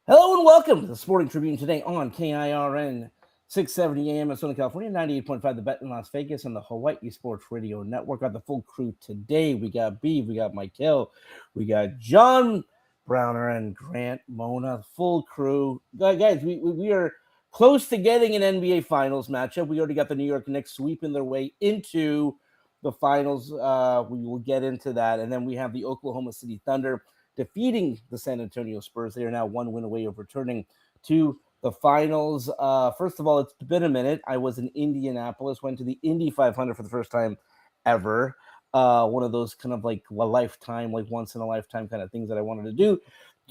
Hello and welcome to the Sporting Tribune Today on KIRN 670 AM in Southern California, 98.5 The Bet in Las Vegas, and the Hawaii Sports Radio Network. Got the full crew today. We got Beav, we got Mykell, we got John Browner and Grant Mona, full crew. Guys, we are close to getting an NBA Finals matchup. We already got the New York Knicks sweeping their way into the finals. We will get into that. And then we have the Oklahoma City Thunder defeating the San Antonio Spurs. They are now one win away of returning to the finals. First of all, it's been a minute. I was in Indianapolis, went to the Indy 500 for the first time ever. One of those kind of like a lifetime, like once in a lifetime kind of things that I wanted to do.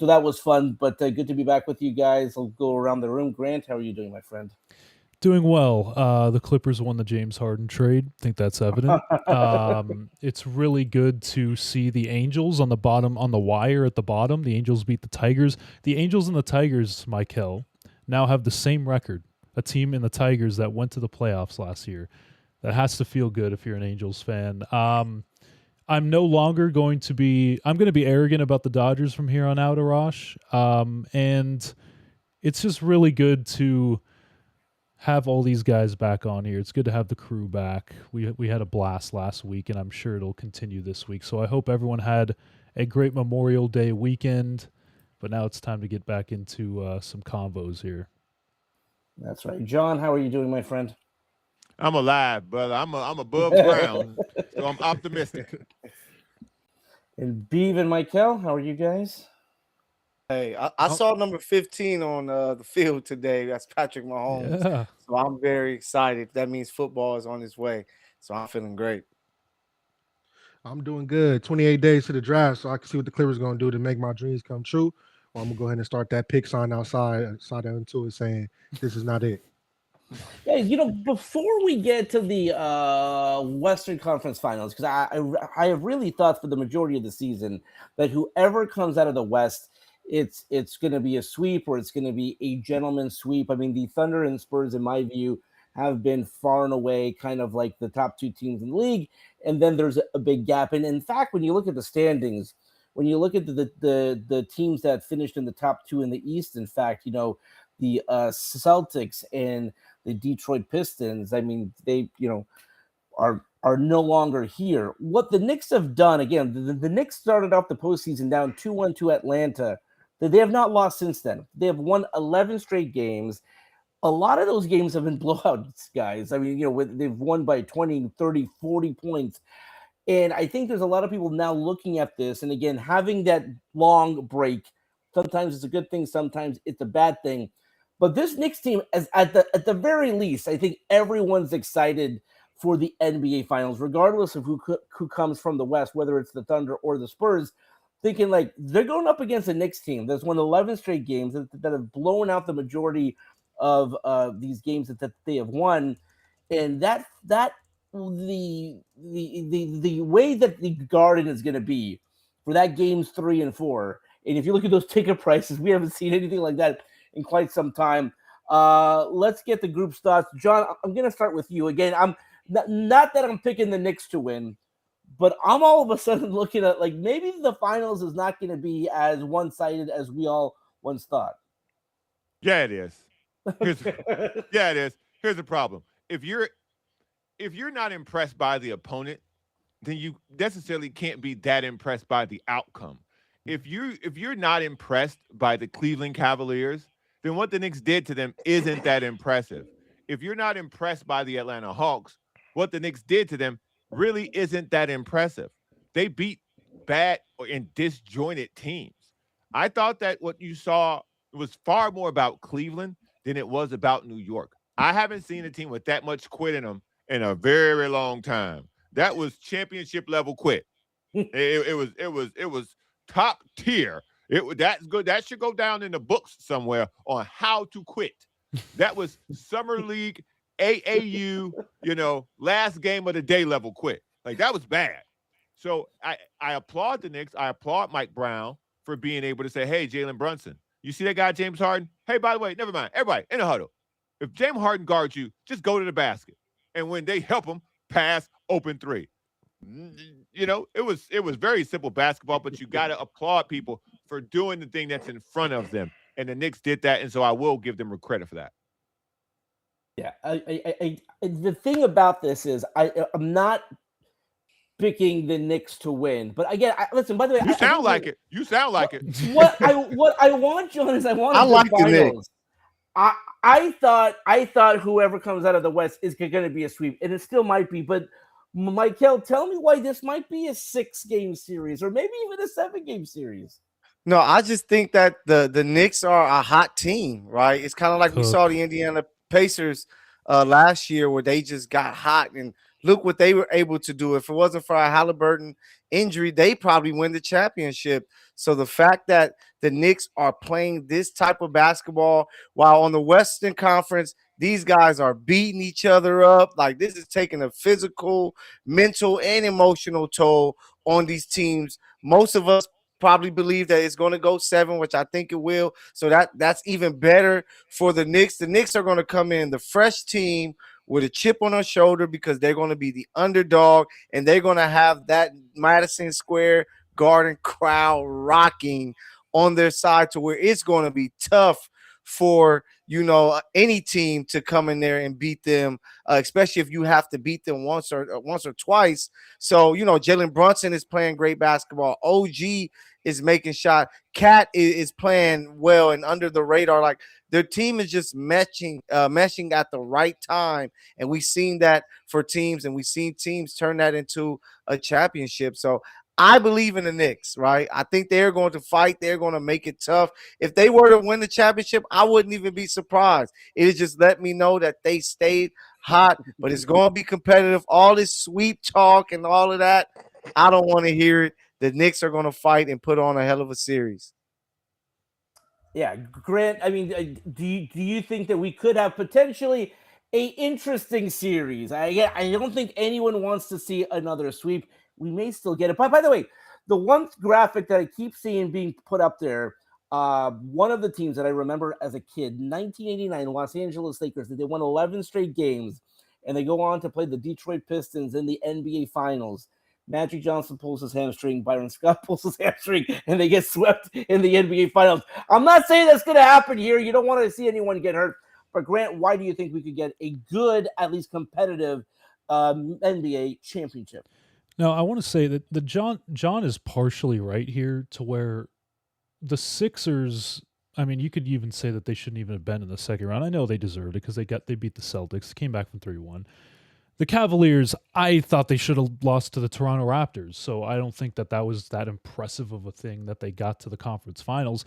So that was fun, but good to be back with you guys. I'll go around the room. Grant, how are you doing, my friend? Doing well. The Clippers won the James Harden trade. I think that's evident. It's really good to see the Angels on the bottom, on the wire at the bottom. The Angels beat the Tigers. The Angels and the Tigers, Mykell, now have the same record. A team in the Tigers that went to the playoffs last year. That has to feel good if you're an Angels fan. I'm no longer going to be – I'm going to be arrogant about the Dodgers from here on out, Arash. And it's just really good to – have all these guys back on here. It's good to have the crew back. We had a blast last week, and I'm sure it'll continue this week. So I hope everyone had a great Memorial Day weekend, but now it's time to get back into some combos here. That's right. John, how are you doing, my friend? I'm alive, brother. I'm above ground, so I'm optimistic. And Beav and Mykell, how are you guys? Hey, I saw number 15 on the field today. That's Patrick Mahomes. Yeah. So I'm very excited. That means football is on its way. So I'm feeling great. I'm doing good. 28 days to the draft, so I can see what the Clippers going to do to make my dreams come true. Or I'm going to go ahead and start that pick sign outside into it saying this is not it. Yeah, before we get to the Western Conference Finals, because I have really thought for the majority of the season that whoever comes out of the West, it's going to be a sweep or it's going to be a gentleman's sweep. I mean, the Thunder and Spurs, in my view, have been far and away kind of like the top two teams in the league, and then there's a big gap. And in fact, when you look at the standings, when you look at the teams that finished in the top two in the East, in fact, the Celtics and the Detroit Pistons, I mean, they are no longer here. What the Knicks have done, again, the Knicks started off the postseason down 2-1 to Atlanta. They have not lost since then. They have won 11 straight games. A lot of those games have been blowouts, guys. I mean, they've won by 20, 30, 40 points. And I think there's a lot of people now looking at this. And again, having that long break, sometimes it's a good thing, sometimes it's a bad thing. But this Knicks team, at the very least, I think everyone's excited for the NBA Finals, regardless of who comes from the West, whether it's the Thunder or the Spurs, thinking like they're going up against a Knicks team that's won 11 straight games that have blown out the majority of these games that they have won, and the way that the Garden is going to be for that games 3 and 4, and if you look at those ticket prices, we haven't seen anything like that in quite some time. Let's get the group's thoughts. John, I'm going to start with you again. I'm not that I'm picking the Knicks to win, but I'm all of a sudden looking at like maybe the finals is not going to be as one-sided as we all once thought. Yeah, it is. Yeah, it is. Here's the problem. If you're not impressed by the opponent, then you necessarily can't be that impressed by the outcome. If you're not impressed by the Cleveland Cavaliers, then what the Knicks did to them isn't that impressive. If you're not impressed by the Atlanta Hawks, what the Knicks did to them really isn't that impressive. They beat bad and disjointed teams. I thought that what you saw was far more about Cleveland than it was about New York. I haven't seen a team with that much quit in them in a very long time. That was championship level quit. It was top tier. That's good. That should go down in the books somewhere on how to quit. That was Summer League, AAU, last game of the day level quit. Like, that was bad. So I applaud the Knicks. I applaud Mike Brown for being able to say, hey, Jalen Brunson, you see that guy, James Harden? Hey, by the way, never mind. Everybody in the huddle. If James Harden guards you, just go to the basket. And when they help him, pass, open three. It was very simple basketball, but you got to applaud people for doing the thing that's in front of them. and the Knicks did that, and so I will give them credit for that. Yeah, the thing about this is I'm not picking the Knicks to win, but again, listen. By the way, You sound like it. You sound like it. What I want, John, is I want. I like the Knicks. Finals. I thought whoever comes out of the West is going to be a sweep, and it still might be. But Mykell, tell me why this might be a 6-game series, or maybe even a 7-game series. No, I just think that the Knicks are a hot team, right? It's kind of like we saw the Indiana Pacers last year, where they just got hot, and look what they were able to do. If it wasn't for a Halliburton injury, they probably win the championship. So the fact that the Knicks are playing this type of basketball, while on the Western Conference, these guys are beating each other up. Like, this is taking a physical, mental, and emotional toll on these teams. Most of us probably believe that it's going to go 7, which I think it will. So that's even better for the Knicks. The Knicks are going to come in the fresh team with a chip on their shoulder, because they're going to be the underdog, and they're going to have that Madison Square Garden crowd rocking on their side, to where it's going to be tough for any team to come in there and beat them, especially if you have to beat them once or twice. So Jalen Brunson is playing great basketball. OG is making shot. Cat is playing well and under the radar. Like, their team is just meshing at the right time, and we've seen that for teams, and we've seen teams turn that into a championship. So I believe in the Knicks, right? I think they're going to fight. They're going to make it tough. If they were to win the championship, I wouldn't even be surprised. It just let me know that they stayed hot, but it's going to be competitive. All this sweep talk and all of that, I don't want to hear it. The Knicks are going to fight and put on a hell of a series. Yeah, Grant, I mean, do you think that we could have potentially a interesting series? I don't think anyone wants to see another sweep. We may still get it. By the way, the one graphic that I keep seeing being put up there, one of the teams that I remember as a kid, 1989 Los Angeles Lakers, they won 11 straight games, and they go on to play the Detroit Pistons in the NBA Finals. Magic Johnson pulls his hamstring, Byron Scott pulls his hamstring, and they get swept in the NBA Finals. I'm not saying that's going to happen here. You don't want to see anyone get hurt. But Grant, why do you think we could get a good, at least competitive NBA championship? Now, I want to say that the John is partially right here, to where the Sixers, I mean, you could even say that they shouldn't even have been in the second round. I know they deserved it because they beat the Celtics, came back from 3-1. The Cavaliers, I thought they should have lost to the Toronto Raptors, so I don't think that was that impressive of a thing that they got to the conference finals.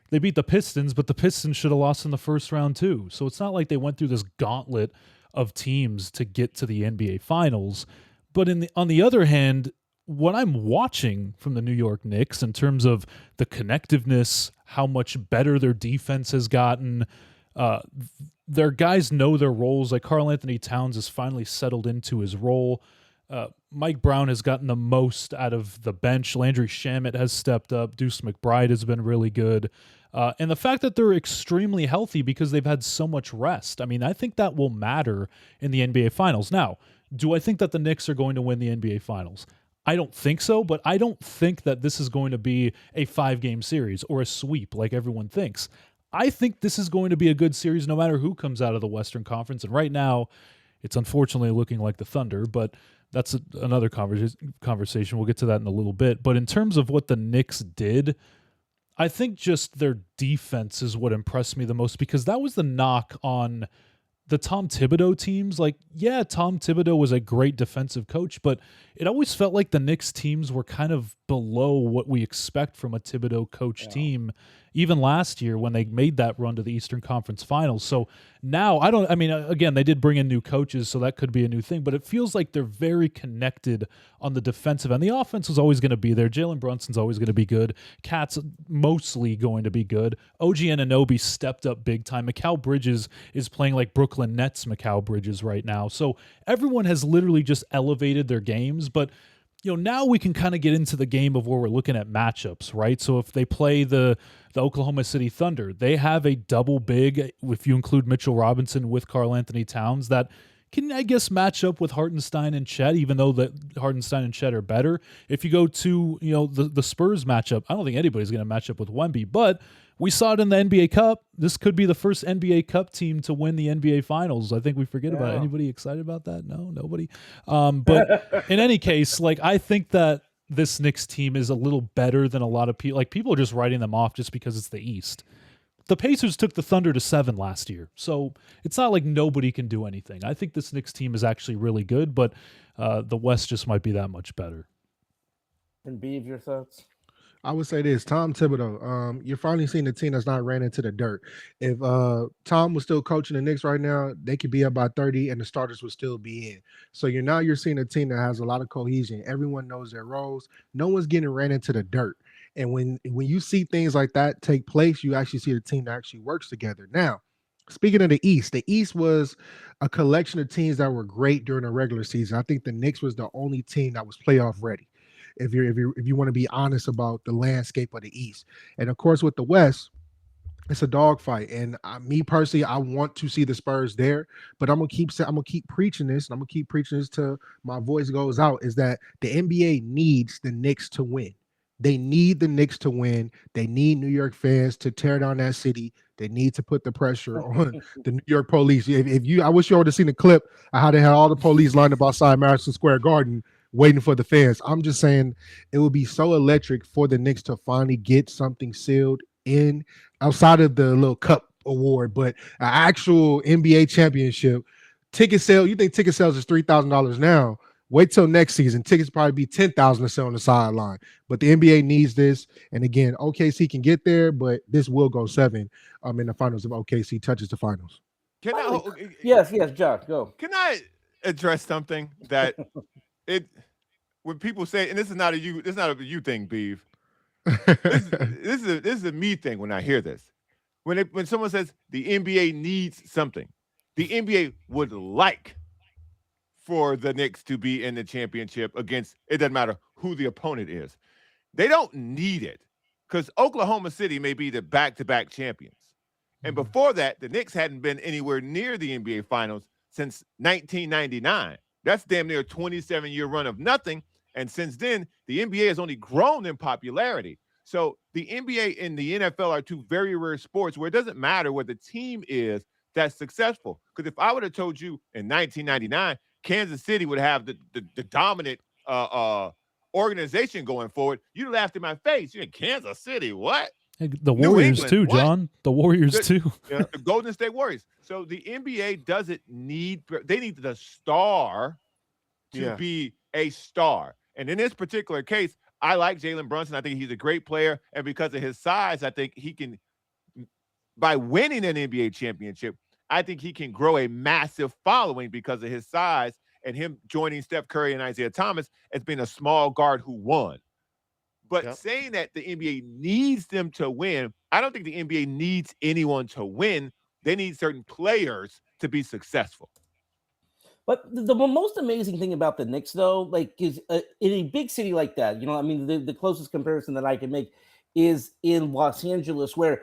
They beat the Pistons, but the Pistons should have lost in the first round too. So it's not like they went through this gauntlet of teams to get to the NBA Finals. But on the other hand, what I'm watching from the New York Knicks in terms of the connectiveness, how much better their defense has gotten, their guys know their roles. Like, Karl Anthony Towns has finally settled into his role. Mike Brown has gotten the most out of the bench. Landry Shamet has stepped up. Deuce McBride has been really good. And the fact that they're extremely healthy because they've had so much rest. I mean, I think that will matter in the NBA Finals. Now, do I think that the Knicks are going to win the NBA Finals? I don't think so, but I don't think that this is going to be a 5-game series or a sweep like everyone thinks. I think this is going to be a good series no matter who comes out of the Western Conference. And right now, it's unfortunately looking like the Thunder, but that's another conversation. We'll get to that in a little bit. But in terms of what the Knicks did, I think just their defense is what impressed me the most, because that was the knock on the Tom Thibodeau teams. Like, yeah, Tom Thibodeau was a great defensive coach, but it always felt like the Knicks teams were kind of below what we expect from a Thibodeau coach team, even last year when they made that run to the Eastern Conference Finals. So now, again, they did bring in new coaches, so that could be a new thing, but it feels like they're very connected on the defensive end. The offense was always going to be there. Jalen Brunson's always going to be good. Cat's mostly going to be good. OG Anunoby stepped up big time. Mikal Bridges is playing like Brooklyn Nets Mikal Bridges right now. So everyone has literally just elevated their games, but now we can kind of get into the game of where we're looking at matchups, right? So if they play the Oklahoma City Thunder, they have a double big, if you include Mitchell Robinson with Karl Anthony Towns, that can, I guess, match up with Hartenstein and Chet, even though the Hartenstein and Chet are better. If you go to, the Spurs matchup, I don't think anybody's going to match up with Wemby, but We saw it in the NBA Cup. This could be the first NBA Cup team to win the NBA Finals. I think we forget about it. Anybody excited about that? No, nobody. But in any case, like I think that this Knicks team is a little better than a lot of people. Like people are just writing them off just because it's the East. The Pacers took the Thunder to 7 last year, so it's not like nobody can do anything. I think this Knicks team is actually really good, but the West just might be that much better. And Beav, your thoughts? I would say this, Tom Thibodeau. You're finally seeing a team that's not ran into the dirt. If Tom was still coaching the Knicks right now, they could be up by 30 and the starters would still be in. So you're seeing a team that has a lot of cohesion. Everyone knows their roles. No one's getting ran into the dirt. And when you see things like that take place, you actually see the team that actually works together. Now, speaking of the East was a collection of teams that were great during the regular season. I think the Knicks was the only team that was playoff ready. If you want to be honest about the landscape of the East, and of course with the West, it's a dogfight. And me personally, I want to see the Spurs there, but I'm gonna keep preaching this, and I'm gonna keep preaching this till my voice goes out. Is that the NBA needs the Knicks to win? They need the Knicks to win. They need New York fans to tear down that city. They need to put the pressure on the New York police. I wish you all would have seen the clip of how they had all the police lined up outside Madison Square Garden waiting for the fans. I'm just saying it would be so electric for the Knicks to finally get something sealed in outside of the little cup award, but an actual NBA championship. Ticket sale, you think ticket sales is $3,000 now? Wait till next season. Tickets probably be $10,000 to sell on the sideline. But the NBA needs this. And again, OKC can get there, but this will go 7 in the finals if OKC touches the finals. Yes, Josh, go. Can I address something that when people say, and this is not a you thing, Beav. This is a me thing when I hear this. When someone says the NBA needs something, the NBA would like for the Knicks to be in the championship against, it doesn't matter who the opponent is. They don't need it because Oklahoma City may be the back-to-back champions. And before that, the Knicks hadn't been anywhere near the NBA Finals since 1999. That's damn near a 27-year run of nothing. And since then, the NBA has only grown in popularity. So the NBA and the NFL are two very rare sports where it doesn't matter what the team is that's successful. Because if I would have told you in 1999, Kansas City would have the dominant organization going forward, you laughed in my face. You're in Kansas City, what? The Warriors England, too, John. The Warriors too. The Golden State Warriors. So the NBA doesn't need, they need the star to be a star. And in this particular case, I like Jalen Brunson. I think he's a great player. And because of his size, I think he can, by winning an NBA championship, I think he can grow a massive following because of his size and him joining Steph Curry and Isaiah Thomas as being a small guard who won. But saying that the NBA needs them to win, I don't think the NBA needs anyone to win. They need certain players to be successful. But the most amazing thing about the Knicks, though, like, is in a big city like that, I mean, the closest comparison that I can make is in Los Angeles, where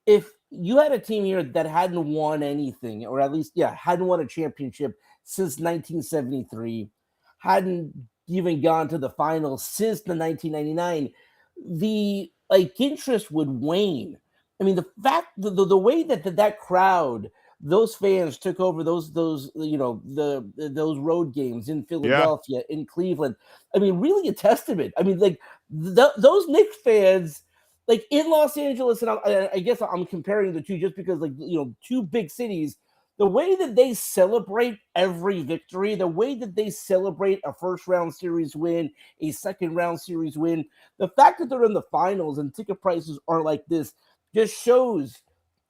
if you had a team here that hadn't won anything, or at least, hadn't won a championship since 1973, hadn't even gone to the finals since the 1999, the interest would wane. I mean, the fact, the way that crowd, those fans took over those road games in Philadelphia, in Cleveland. I mean, really a testament. I mean, those Knicks fans, like in Los Angeles, and I guess I'm comparing the two just because, two big cities, the way that they celebrate every victory, the way that they celebrate a first-round series win, a second-round series win, the fact that they're in the finals and ticket prices are like this just shows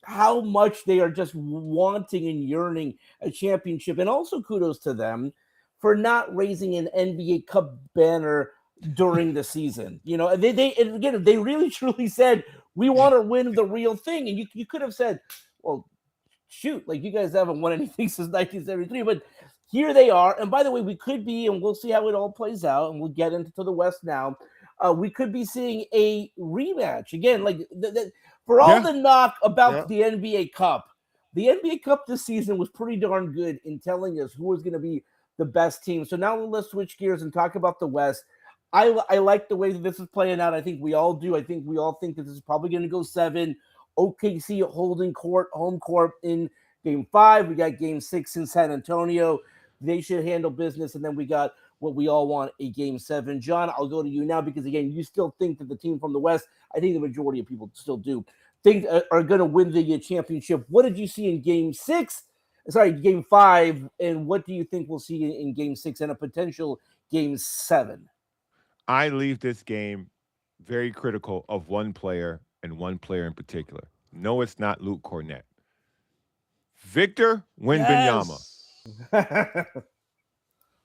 how much they are just wanting and yearning a championship. And also kudos to them for not raising an NBA Cup banner during the season. They really truly said, we want to win the real thing. And you could have said, well, shoot, you guys haven't won anything since 1973, but here they are. And by the way, we could be, and we'll see how it all plays out, and we'll get into the West now. We could be seeing a rematch again, for all the knock about the NBA Cup. The NBA Cup this season was pretty darn good in telling us who was going to be the best team. So now let's switch gears and talk about the West. I like the way that this is playing out. I think we all do. I think we all think that this is probably going to go 7. OKC holding home court in Game 5. We got Game 6 in San Antonio. They should handle business. And then we got what we all want, a Game 7. John, I'll go to you now because, again, you still think that the team from the West, I think the majority of people still do, think are going to win the championship. What did you see in Game 5, and what do you think we'll see in Game 6 and a potential Game 7? I leave this game very critical of one player and one player in particular. No, it's not Luke Cornett. Victor Wembanyama. Yes.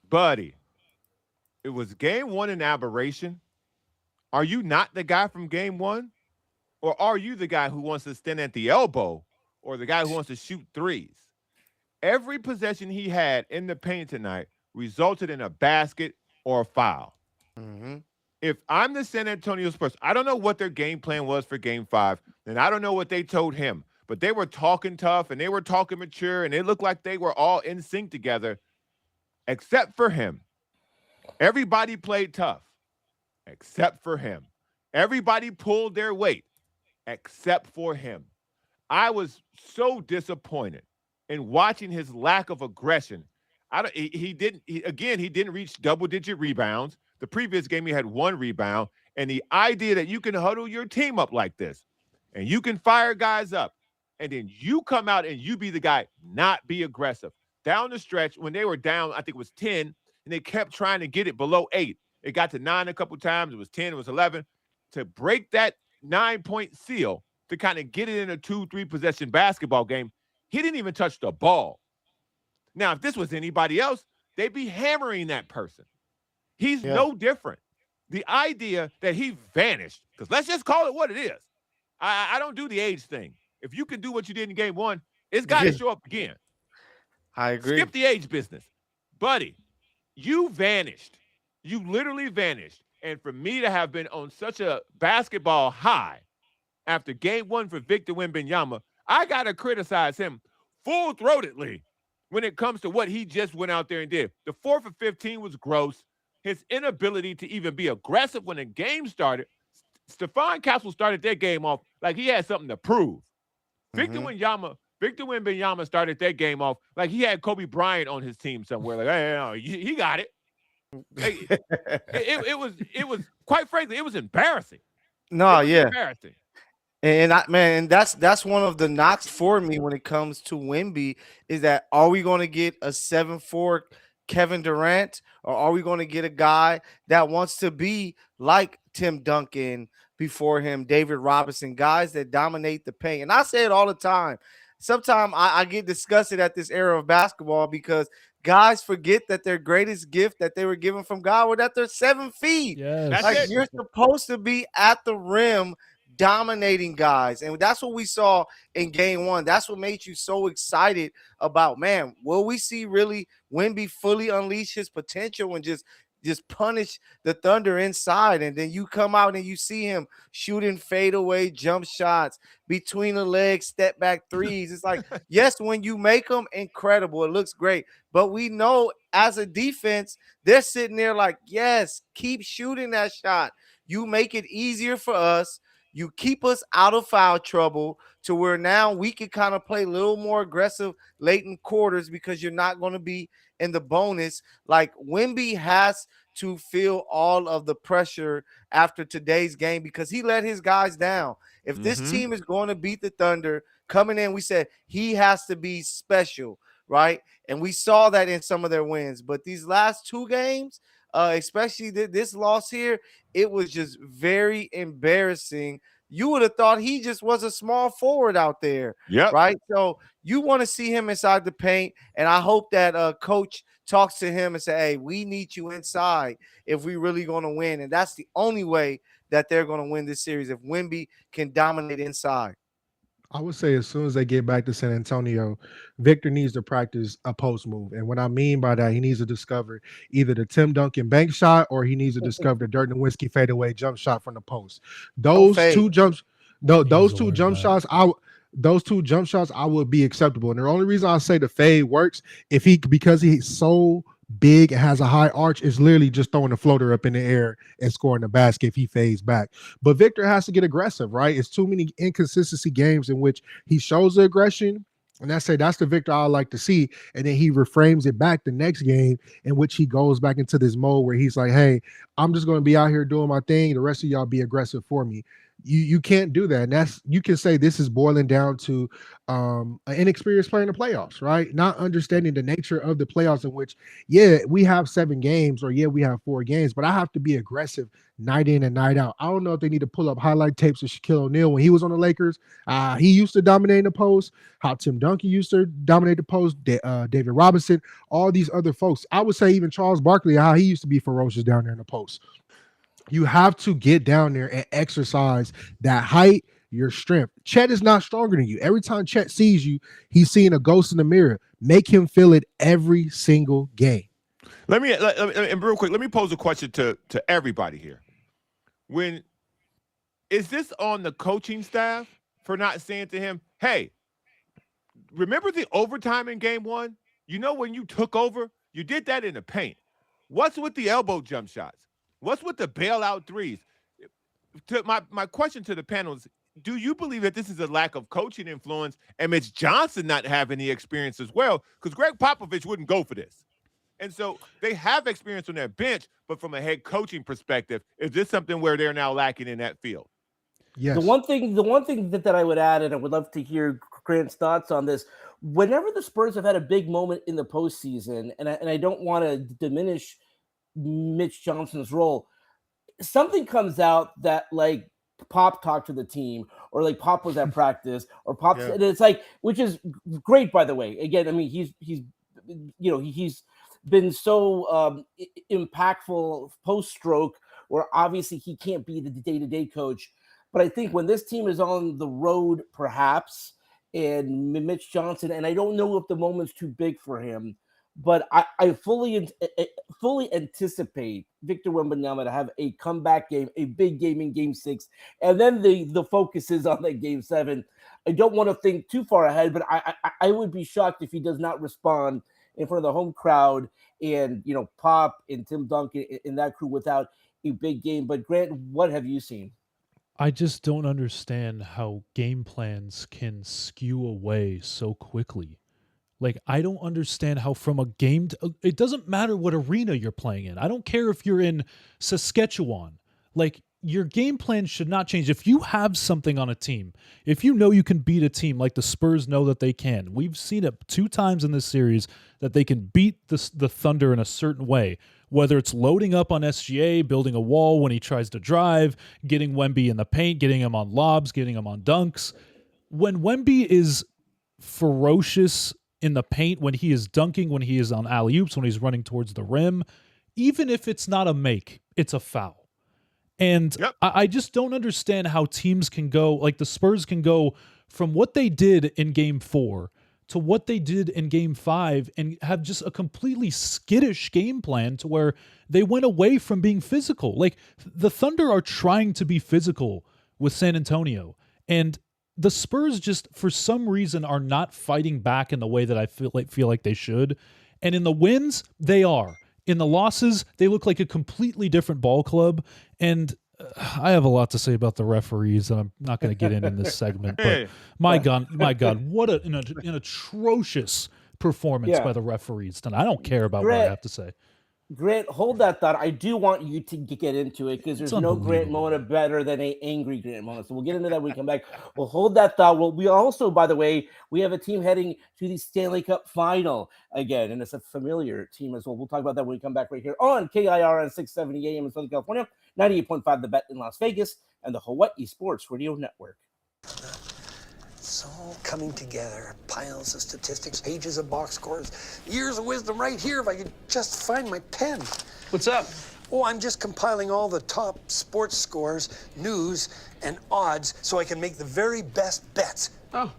Buddy, it was Game 1 an aberration. Are you not the guy from Game 1? Or are you the guy who wants to stand at the elbow or the guy who wants to shoot threes? Every possession he had in the paint tonight resulted in a basket or a foul. Mm-hmm. If I'm the San Antonio Spurs, I don't know what their game plan was for Game 5, and I don't know what they told him, but they were talking tough and they were talking mature, and it looked like they were all in sync together, except for him. Everybody played tough, except for him. Everybody pulled their weight, except for him. I was so disappointed in watching his lack of aggression. He didn't reach double-digit rebounds. The previous game, he had 1 rebound. And the idea that you can huddle your team up like this and you can fire guys up and then you come out and you be the guy, not be aggressive. Down the stretch, when they were down, I think it was 10, and they kept trying to get it below 8. It got to 9 a couple times. It was 10. It was 11. To break that 9-point seal, to kind of get it in a 2-3 possession basketball game, he didn't even touch the ball. Now, if this was anybody else, they'd be hammering that person. He's no different. The idea that he vanished, because let's just call it what it is. I don't do the age thing. If you can do what you did in Game 1, it's got to show up again. I agree. Skip the age business. Buddy, you vanished. You literally vanished. And for me to have been on such a basketball high after Game 1 for Victor Wembanyama, I got to criticize him full-throatedly when it comes to what he just went out there and did. The 4 for 15 was gross. His inability to even be aggressive when the game started. Stephon Castle started their game off like he had something to prove. Victor Wembanyama started that game off like he had Kobe Bryant on his team somewhere. Like, hey, he got it. It was quite frankly, it was embarrassing. Embarrassing. And that's one of the knocks for me when it comes to Wemby is that are we going to get a 7-4 Kevin Durant, or are we going to get a guy that wants to be like Tim Duncan before him, David Robinson, guys that dominate the paint? And I say it all the time. Sometimes I get disgusted at this era of basketball because guys forget that their greatest gift that they were given from God was that they're 7 feet. Yes. Like you're supposed to be at the rim dominating guys. And that's what we saw in Game 1. That's what made you so excited about, man, will we see really Wemby fully unleash his potential and just punish the Thunder inside? And then you come out and you see him shooting fadeaway jump shots, between the legs, step back threes. It's like, yes, when you make them, incredible. It looks great. But we know as a defense, they're sitting there like, yes, keep shooting that shot. You make it easier for us. You keep us out of foul trouble to where now we can kind of play a little more aggressive late in quarters because you're not going to be in the bonus. Like Wemby has to feel all of the pressure after today's game because he let his guys down. If this team is going to beat the Thunder coming in, we said he has to be special, right? And we saw that in some of their wins. But these last 2 games, especially this loss here, it was just very embarrassing. You would have thought he just was a small forward out there, right? So you want to see him inside the paint, and I hope that coach talks to him and say, hey, we need you inside if we really going to win. And that's the only way that they're going to win this series, if Wemby can dominate inside. I would say as soon as they get back to San Antonio, Victor needs to practice a post move. And what I mean by that, he needs to discover either the Tim Duncan bank shot or he needs to discover the Dirk Nowitzki fadeaway jump shot from the post. Those two jump shots, I would be acceptable. And the only reason I say the fade works because he's so big and has a high arch is literally just throwing a floater up in the air and scoring the basket if he fades back. But Victor has to get aggressive, right? It's too many inconsistency games in which he shows the aggression, and that's the Victor I like to see. And then he reframes it back the next game in which he goes back into this mode where he's like, hey, I'm just going to be out here doing my thing. The rest of y'all be aggressive for me. You can't do that. And you can say this is boiling down to an inexperienced player in the playoffs, right? Not understanding the nature of the playoffs in which, yeah, we have 7 games or yeah, we have 4 games, but I have to be aggressive night in and night out. I don't know if they need to pull up highlight tapes of Shaquille O'Neal when he was on the Lakers. He used to dominate the post, how Tim Duncan used to dominate the post, David Robinson, all these other folks. I would say even Charles Barkley, how he used to be ferocious down there in the post. You have to get down there and exercise that height, your strength. Chet is not stronger than you. Every time Chet sees you, he's seeing a ghost in the mirror. Make him feel it every single game. Let me real quick, let me pose a question to everybody here. Is this on the coaching staff for not saying to him, hey, remember the overtime in game 1? You know when you took over, you did that in the paint. What's with the elbow jump shots? What's with the bailout threes? My question to the panel is, do you believe that this is a lack of coaching influence and Mitch Johnson not having the experience as well? Because Greg Popovich wouldn't go for this. And so they have experience on their bench, but from a head coaching perspective, is this something where they're now lacking in that field? Yes. The one thing that I would add, and I would love to hear Grant's thoughts on this, whenever the Spurs have had a big moment in the postseason, and I don't want to diminish Mitch Johnson's role, something comes out that like Pop talked to the team, or like Pop was at practice, or Pop, and it's like, which is great, by the way. Again, I mean, he's been so impactful post-stroke, where obviously he can't be the day-to-day coach. But I think when this team is on the road, perhaps, and Mitch Johnson, and I don't know if the moment's too big for him, but I fully anticipate Victor Wembanyama to have a comeback game, a big game in Game 6, and then the focus is on that Game 7. I don't want to think too far ahead, but I would be shocked if he does not respond in front of the home crowd and, you know, Pop and Tim Duncan in that crew without a big game. But Grant, what have you seen? I just don't understand how game plans can skew away so quickly. Like, I don't understand how from a game, it doesn't matter what arena you're playing in. I don't care if you're in Saskatchewan. Like, your game plan should not change. If you have something on a team, if you know you can beat a team like the Spurs know that they can, we've seen it 2 times in this series that they can beat the Thunder in a certain way, whether it's loading up on SGA, building a wall when he tries to drive, getting Wemby in the paint, getting him on lobs, getting him on dunks. When Wemby is ferocious in the paint, when he is dunking, when he is on alley-oops, when he's running towards the rim, even if it's not a make, it's a foul. And I just don't understand how teams can go, like the Spurs can go from what they did in Game 4 to what they did in Game 5 and have just a completely skittish game plan to where they went away from being physical. Like, the Thunder are trying to be physical with San Antonio, and the Spurs just, for some reason, are not fighting back in the way that I feel like they should. And in the wins, they are. In the losses, they look like a completely different ball club. And I have a lot to say about the referees, and I'm not going to get in this segment. But my God, what an atrocious performance by the referees tonight. I don't care about what I have to say. Grant, hold that thought. I do want you to get into it because there's no Grant moment better than an angry Grant moment. So we'll get into that when we come back. We'll hold that thought. Well, we also, by the way, we have a team heading to the Stanley Cup Final again, and it's a familiar team as well. We'll talk about that when we come back right here on KIR on 670 AM in Southern California, 98.5 The Bet in Las Vegas, and the Hawaii Sports Radio Network. It's all coming together. Piles of statistics, pages of box scores, years of wisdom right here if I could just find my pen. What's up? Oh, I'm just compiling all the top sports scores, news, and odds so I can make the very best bets. Oh,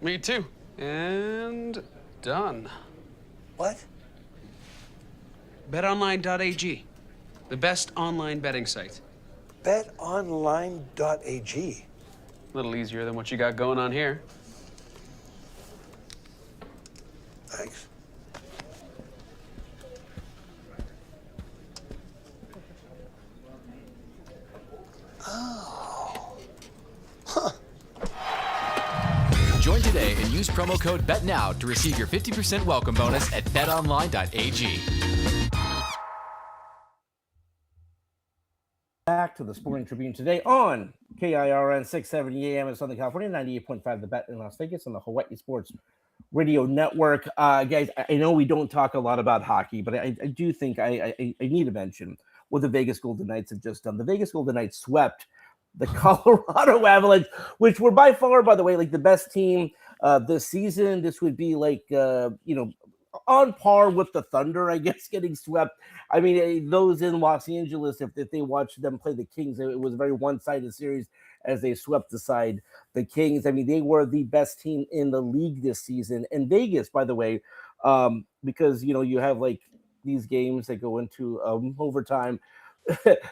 me too. And done. What? BetOnline.ag, the best online betting site. BetOnline.ag. A little easier than what you got going on here. Thanks. Use promo code BETNOW to receive your 50% welcome bonus at betonline.ag. Back to the Sporting Tribune Today on KIRN 670 AM in Southern California, 98.5 The Bet in Las Vegas on the Hawaii Sports Radio Network. Guys, I know we don't talk a lot about hockey, but I do think I need to mention what the Vegas Golden Knights have just done. The Vegas Golden Knights swept the Colorado Avalanche, which were by far, by the way, like the best team this season. This would be like, on par with the Thunder, I guess, getting swept. I mean, those in Los Angeles, if they watched them play the Kings, it was a very one-sided series as they swept aside the Kings. I mean, they were the best team in the league this season. And Vegas, by the way, because, you have like these games that go into overtime.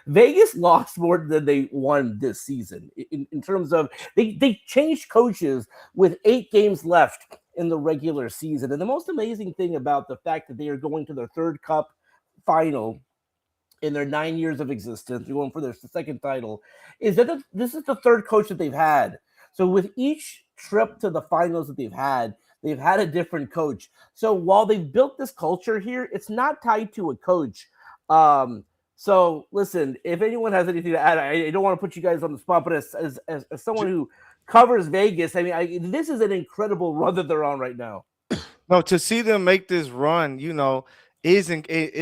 Vegas lost more than they won this season in terms of they changed coaches with 8 games left in the regular season. And the most amazing thing about the fact that they are going to their 3rd cup final in their 9 years of existence, going for their 2nd title, is that this is the 3rd coach that they've had. So with each trip to the finals that they've had a different coach. So while they've built this culture here, it's not tied to a coach. So listen, if anyone has anything to add, I don't want to put you guys on the spot, but as someone who covers Vegas, I mean, this is an incredible run that they're on right now. No, to see them make this run, is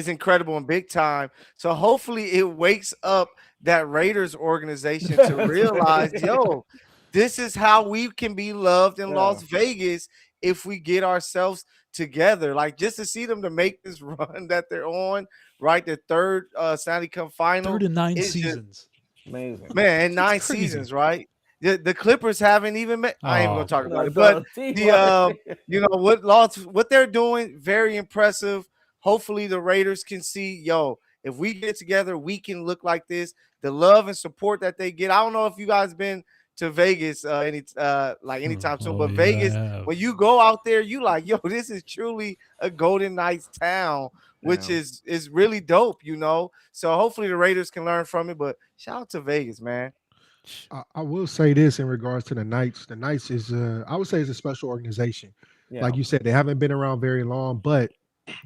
incredible and big time. So hopefully it wakes up that Raiders organization to realize, this is how we can be loved in Las Vegas if we get ourselves together. Like, just to see them to make this run that they're on, right? The 3rd Stanley Cup Final. 3rd in 9 seasons. Amazing. Man, 9 seasons, right? The Clippers haven't even met. I ain't even gonna talk about it, but what they're doing, very impressive. Hopefully the Raiders can see, if we get together, we can look like this. The love and support that they get. I don't know if you guys been to Vegas anytime soon, but Vegas, when you go out there, you like, this is truly a Golden Knights town, which is really dope, So hopefully the Raiders can learn from it. But shout out to Vegas, man. I will say this in regards to the Knights. The Knights is, I would say, is a special organization. Yeah. Like you said, they haven't been around very long, but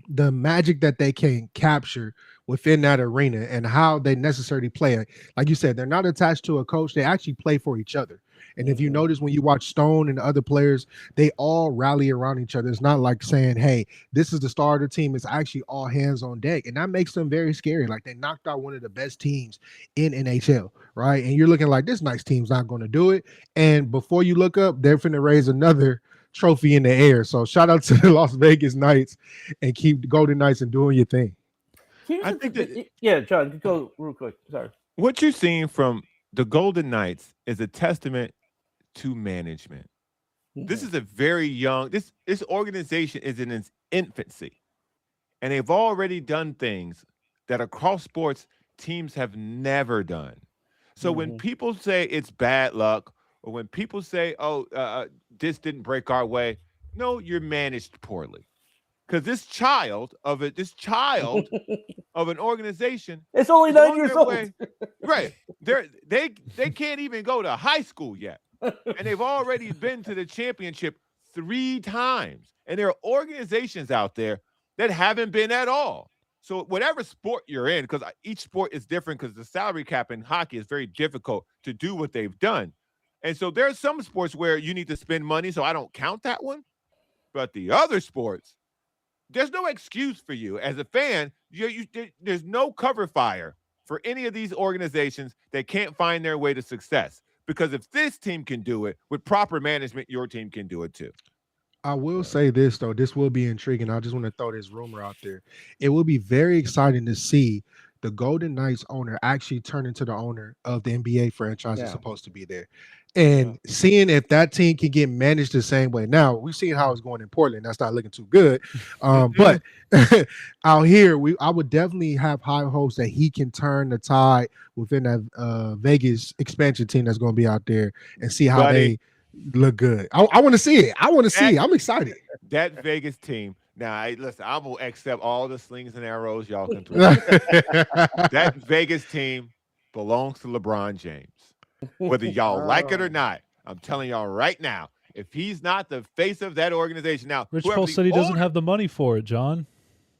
the magic that they can capture within that arena and how they necessarily play, like you said, they're not attached to a coach. They actually play for each other. And if you notice when you watch Stone and the other players, they all rally around each other. It's not like saying, hey, this is the starter team. It's actually all hands on deck. And that makes them very scary. Like, they knocked out one of the best teams in NHL, right? And you're looking like, this nice team's not going to do it. And before you look up, they're finna raise another trophy in the air. So shout out to the Las Vegas Knights and keep the Golden Knights and doing your thing. I think that, John, go real quick. Sorry. What you're seeing from the Golden Knights is a testament to management. This is a very young, this organization is in its infancy, and they've already done things that across sports teams have never done. So when people say it's bad luck, or when people say, this didn't break our way, no, you're managed poorly. Because this child of an organization, it's only 9 years old. Right. They can't even go to high school yet. And they've already been to the championship 3 times. And there are organizations out there that haven't been at all. So whatever sport you're in, because each sport is different, because the salary cap in hockey is very difficult to do what they've done. And so there are some sports where you need to spend money, so I don't count that one. But the other sports, there's no excuse for you. As a fan, there's no cover fire for any of these organizations that can't find their way to success. Because if this team can do it with proper management, your team can do it too. I will say this, though. This will be intriguing. I just want to throw this rumor out there. It will be very exciting to see the Golden Knights owner actually turn into the owner of the NBA franchise that's supposed to be there. And seeing if that team can get managed the same way. Now, we've seen how it's going in Portland. That's not looking too good. But out here, I would definitely have high hopes that he can turn the tide within that Vegas expansion team that's going to be out there and see how they look good. I want to see it. I'm excited. That Vegas team. Now, listen, I'm going to accept all the slings and arrows y'all can throw. That Vegas team belongs to LeBron James. Whether y'all like it or not, I'm telling y'all right now, if he's not the face of that organization now. Rich Paul said he doesn't owner- have the money for it, John.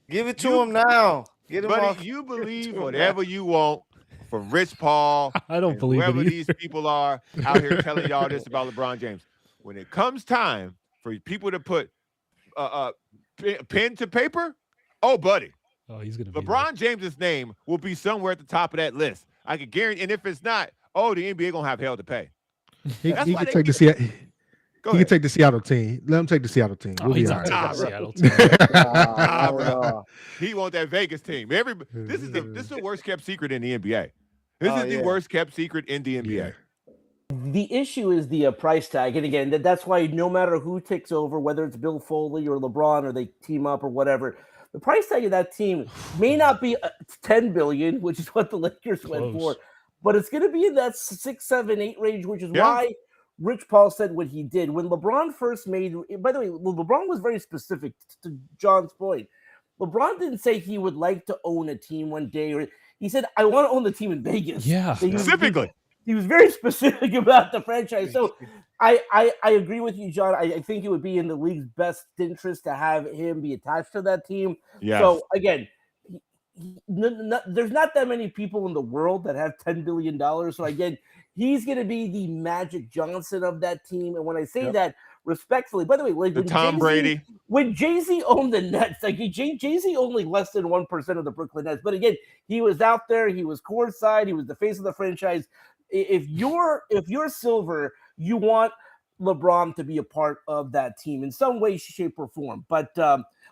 Give it to him now. Get him Buddy, off. you believe whatever you want from Rich Paul. I don't and believe it whoever either. these people are out here telling y'all this about LeBron James. When it comes time for people to put pen to paper, oh, buddy, Oh, he's gonna be LeBron James's name will be somewhere at the top of that list. I can guarantee. And if it's not, oh, the NBA gonna have hell to pay. He That's can why they take the get- Seattle. Go He can ahead. take the Seattle team. Let him take the Seattle team. Oh, We'll be he's all not right. taking Nah, the Seattle team. Bro. He want that Vegas team. This is the worst kept secret in the NBA. This is the worst kept secret in the NBA. Yeah. The issue is the price tag, and again, that's why no matter who takes over, whether it's Bill Foley or LeBron, or they team up or whatever, the price tag of that team may not be $10 billion, which is what the Lakers went for, Close. but it's going to be in that 6, 7, 8 range, which is Yeah. why Rich Paul said what he did when LeBron first made. By the way, LeBron was very specific to John's point. LeBron didn't say he would like to own a team one day, or he said, "I want to own the team in Vegas." Yeah. So Specifically. he was very specific about the franchise. So I agree with you, John. I think it would be in the league's best interest to have him be attached to that team. Yes. So again, there's not that many people in the world that have $10 billion. So again, he's going to be the Magic Johnson of that team. And when I say that respectfully, by the way, like The when Tom Jay-Z, Brady. when Jay-Z owned the Nets, like Jay-Z only less than 1% of the Brooklyn Nets. But again, he was out there, he was courtside, he was the face of the franchise. If you're Silver, you want LeBron to be a part of that team in some way, shape, or form. But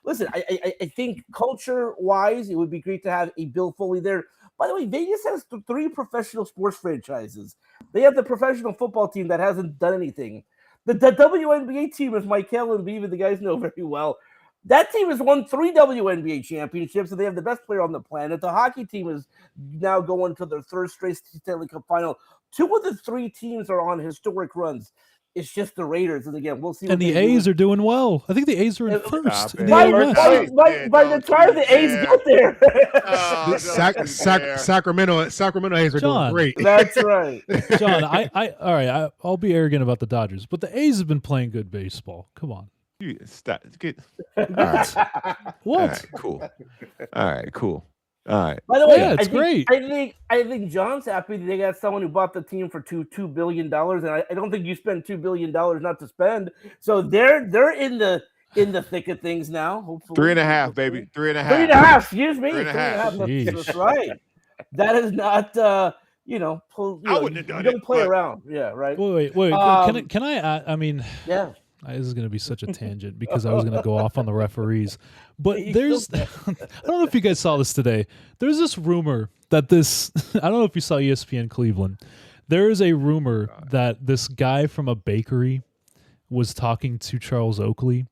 listen, I think culture-wise, it would be great to have a Bill Foley there. By the way, Vegas has 3 professional sports franchises. They have the professional football team that hasn't done anything. The WNBA team is Mykell and Beaver, the guys know very well. That team has won 3 WNBA championships, and they have the best player on the planet. The hockey team is now going to their 3rd straight Stanley Cup Final. 2 of the 3 teams are on historic runs. It's just the Raiders, and again, we'll see. And the A's are doing well. I think the A's are in Stop first it. in the by ALS. the time the A's get there. Oh, Sacramento A's are John. doing great. That's right. John, all right, I'll be arrogant about the Dodgers, but the A's have been playing good baseball. Come on. You stop. All right. What? All right, cool. All right, cool. All right. By the way, Yeah, it's great. I think John's happy that they got someone who bought the team for $2 billion, and I don't think you spend $2 billion not to spend. So they're in the thick of things now. Hopefully, 3.5, baby. 3.5. 3.5. Excuse me. 3.5. 3.5. That's right. That is not. I wouldn't have done you don't it, play but- around. Yeah. Right. Wait. Can I? I mean, Yeah. this is going to be such a tangent because I was going to go off on the referees. But You there's, still I don't know if you guys saw this today. There's this rumor that I don't know if you saw ESPN Cleveland. There is a rumor that this guy from a bakery was talking to Charles Oakley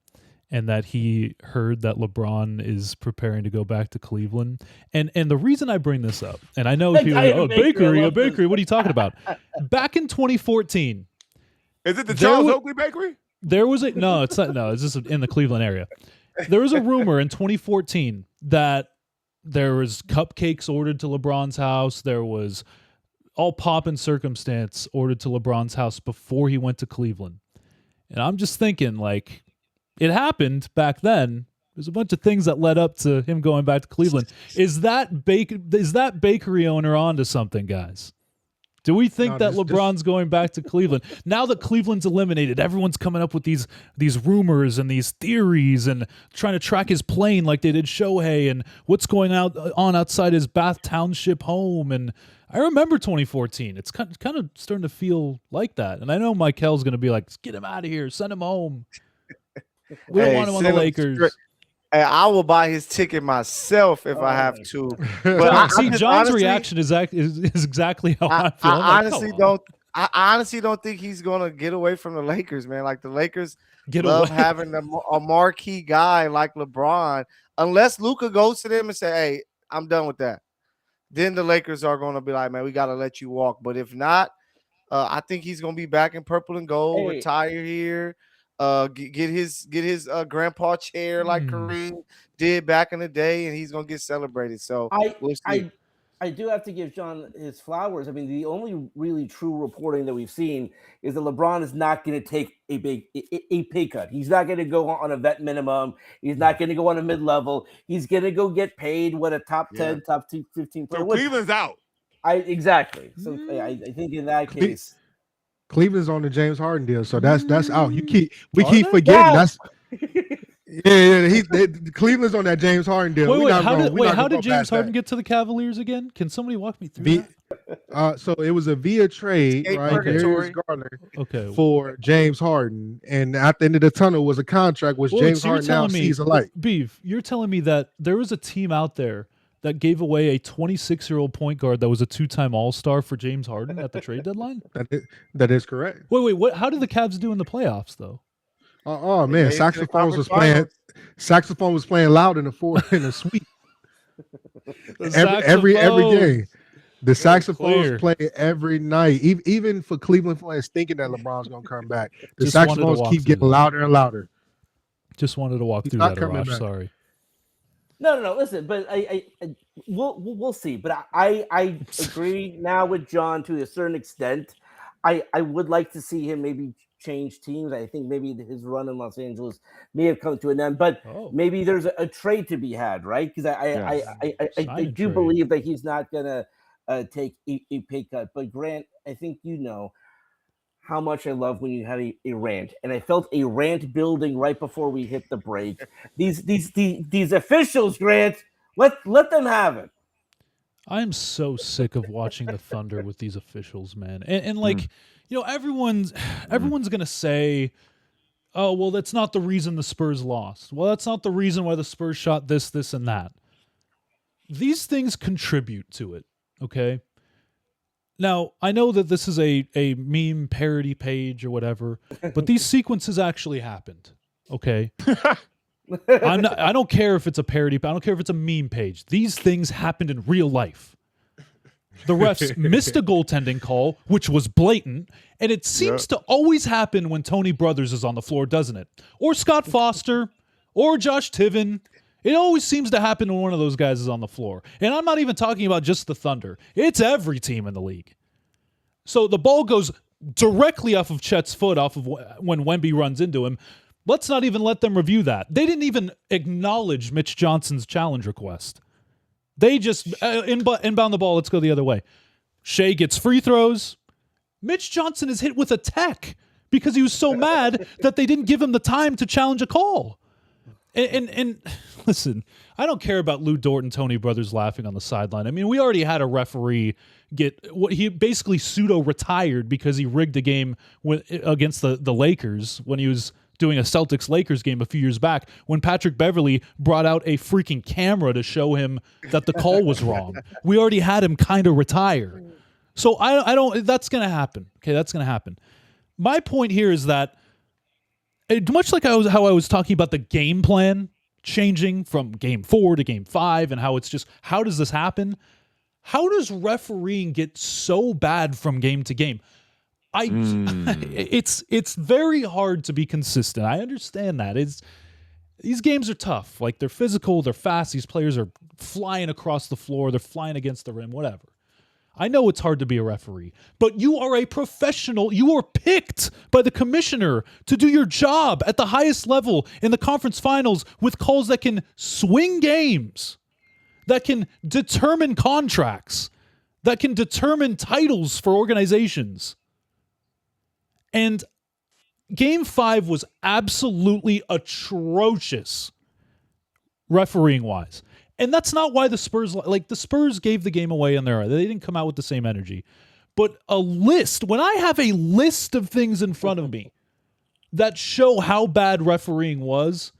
and that he heard that LeBron is preparing to go back to Cleveland. And the reason I bring this up, and I know That people guy are in like, a a bakery, bakery, what are you talking about? Back in 2014, Is it the There Charles wa- Oakley Bakery? there was no, it's not. No, it's just in the Cleveland area. There was a rumor in 2014 that there was cupcakes ordered to LeBron's house. There was all pomp and circumstance ordered to LeBron's house before he went to Cleveland. And I'm just thinking, like, it happened back then. There's a bunch of things that led up to him going back to Cleveland. Is that bakery owner onto something, guys? Do we think that LeBron's going back to Cleveland? Now that Cleveland's eliminated, everyone's coming up with these rumors and these theories and trying to track his plane like they did Shohei and what's going on outside his Bath Township home. And I remember 2014. It's kind of starting to feel like that. And I know Mykell's going to be like, get him out of here. Send him home. We don't want him on the Lakers. Hey, I will buy his ticket myself if I have to. But I see, just John's honestly- reaction is exactly how I feel. I honestly don't think he's gonna get away from the Lakers, man. Like the Lakers Get love away. having a marquee guy like LeBron. Unless Luka goes to them and say, "Hey, I'm done with that," then the Lakers are gonna be like, "Man, we gotta let you walk." But if not, I think he's gonna be back in purple and gold, retire here. Get his grandpa chair like Kareem did back in the day, and he's gonna get celebrated. So we'll see. I do have to give John his flowers. I mean, the only really true reporting that we've seen is that LeBron is not going to take a pay cut. He's not going to go on a vet minimum. He's not going to go on a mid level. He's going to go get paid what a top 10, top 15 player So would. Cleveland's out. Exactly. So I think in that case, Cleveland's on the James Harden deal, so that's out. We keep they? forgetting Wow. that's. Cleveland's on that James Harden deal. How did James Harden get to the Cavaliers again? Can somebody walk me through that? So it was a via trade, right? Darius Garland, for James Harden, and at the end of the tunnel was a contract which James Harden now sees a light. Beef, you're telling me that there was a team out there that gave away a 26-year-old point guard that was a 2-time All-Star for James Harden at the trade deadline? That is correct. Wait, what? How did the Cavs do in the playoffs though? Oh man, saxophone was playing loud in the suite. every game. The saxophones play every night. Even for Cleveland fans thinking that LeBron's gonna come back, the saxophones keep getting louder and louder. Just wanted to walk through that, Arash. Sorry. No. Listen, but we'll see. But I agree now with John to a certain extent. I would like to see him maybe change teams. I think maybe his run in Los Angeles may have come to an end, but maybe there's a trade to be had, right? Because I do believe that he's not gonna take a pay cut. But Grant, I think you know how much I love when you had a rant, and I felt a rant building right before we hit the break. These officials, Grant, let them have it. I'm so sick of watching the Thunder with these officials, man. And like, you know, everyone's gonna say, oh, well, that's not the reason the Spurs lost. Well, that's not the reason why the Spurs shot this, and that. These things contribute to it, okay? Now, I know that this is a meme parody page or whatever, but these sequences actually happened, okay? I don't care if it's a parody, I don't care if it's a meme page. These things happened in real life. The refs missed a goaltending call, which was blatant, and it seems to always happen when Tony Brothers is on the floor, doesn't it? Or Scott Foster, or Josh Tiven. It always seems to happen when one of those guys is on the floor. And I'm not even talking about just the Thunder. It's every team in the league. So the ball goes directly off of Chet's foot, off of when Wemby runs into him. Let's not even let them review that. They didn't even acknowledge Mitch Johnson's challenge request. They just inbound the ball. Let's go the other way. Shea gets free throws. Mitch Johnson is hit with a tech because he was so mad that they didn't give him the time to challenge a call. And listen, I don't care about Lou Dort and Tony Brothers laughing on the sideline. I mean, we already had a referee he basically pseudo-retired because he rigged a game against the Lakers when he was doing a Celtics-Lakers game a few years back when Patrick Beverley brought out a freaking camera to show him that the call was wrong. We already had him kind of retire. So I don't, that's going to happen. Okay, that's going to happen. My point here is that much like how I was talking about the game plan changing from game 4 to game 5 and how it's just, how does this happen? How does refereeing get so bad from game to game? It's very hard to be consistent. I understand that. These games are tough. Like, they're physical, they're fast. These players are flying across the floor, they're flying against the rim, whatever. I know it's hard to be a referee, but you are a professional. You are picked by the commissioner to do your job at the highest level in the conference finals with calls that can swing games, that can determine contracts, that can determine titles for organizations. And Game 5 was absolutely atrocious refereeing-wise. And that's not why the Spurs gave the game away on their own. They didn't come out with the same energy. But when I have a list of things in front of me that show how bad refereeing was,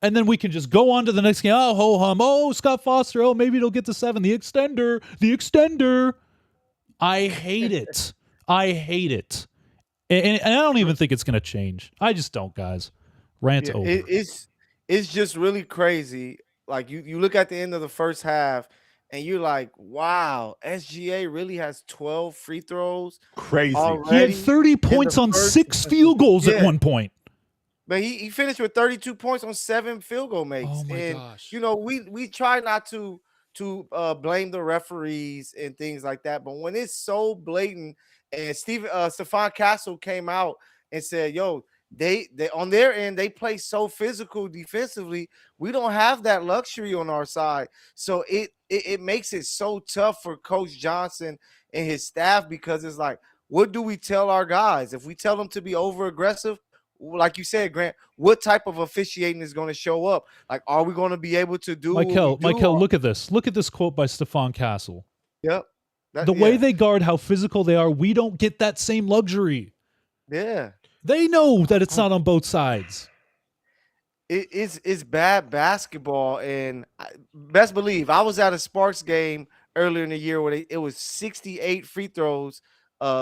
and then we can just go on to the next game. Oh, ho-hum. Oh, Scott Foster. Oh, maybe it'll get to 7. The extender. I hate it. And I don't even think it's going to change. I just don't, guys. Rant over. It's just really crazy. Like, you look at the end of the first half, and you're like, wow, SGA really has 12 free throws. Crazy. He had 30 points on 6 field goals at one point. But he finished with 32 points on 7 field goal makes. Oh my gosh. You know, we try not to to blame the referees and things like that. But when it's so blatant, and Stephon Castle came out and said, "Yo, they on their end they play so physical defensively. We don't have that luxury on our side." So it makes it so tough for Coach Johnson and his staff, because it's like, what do we tell our guys if we tell them to be over aggressive? Like you said, Grant, what type of officiating is going to show up? Like, are we going to be able to do Mykell, look at this. Look at this quote by Stephon Castle. Yep. The way they guard, how physical they are, we don't get that same luxury. Yeah. They know that it's not on both sides. It's bad basketball, and best believe I was at a Sparks game earlier in the year where it was 68 free throws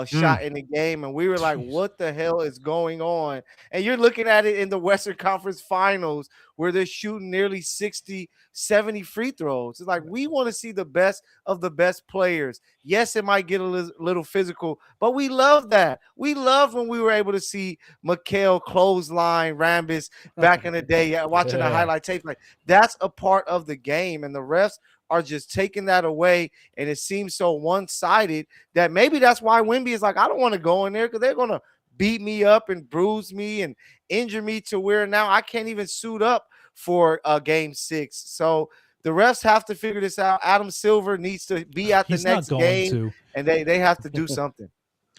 shot in the game, and we were like, what the hell is going on? And you're looking at it in the Western Conference Finals where they're shooting nearly 60, 70 free throws. It's like, we want to see the best of the best players. Yes, it might get a little physical, but we love that. We love when we were able to see Mykell clothesline Rambis back in the day, watching the highlight tape. Like, that's a part of the game, and the refs are just taking that away, and it seems so one-sided that maybe that's why Wemby is like, I don't want to go in there because they're going to beat me up and bruise me and injure me to where now I can't even suit up for game 6. So the refs have to figure this out. Adam Silver needs to be at the next game, and they have to do something.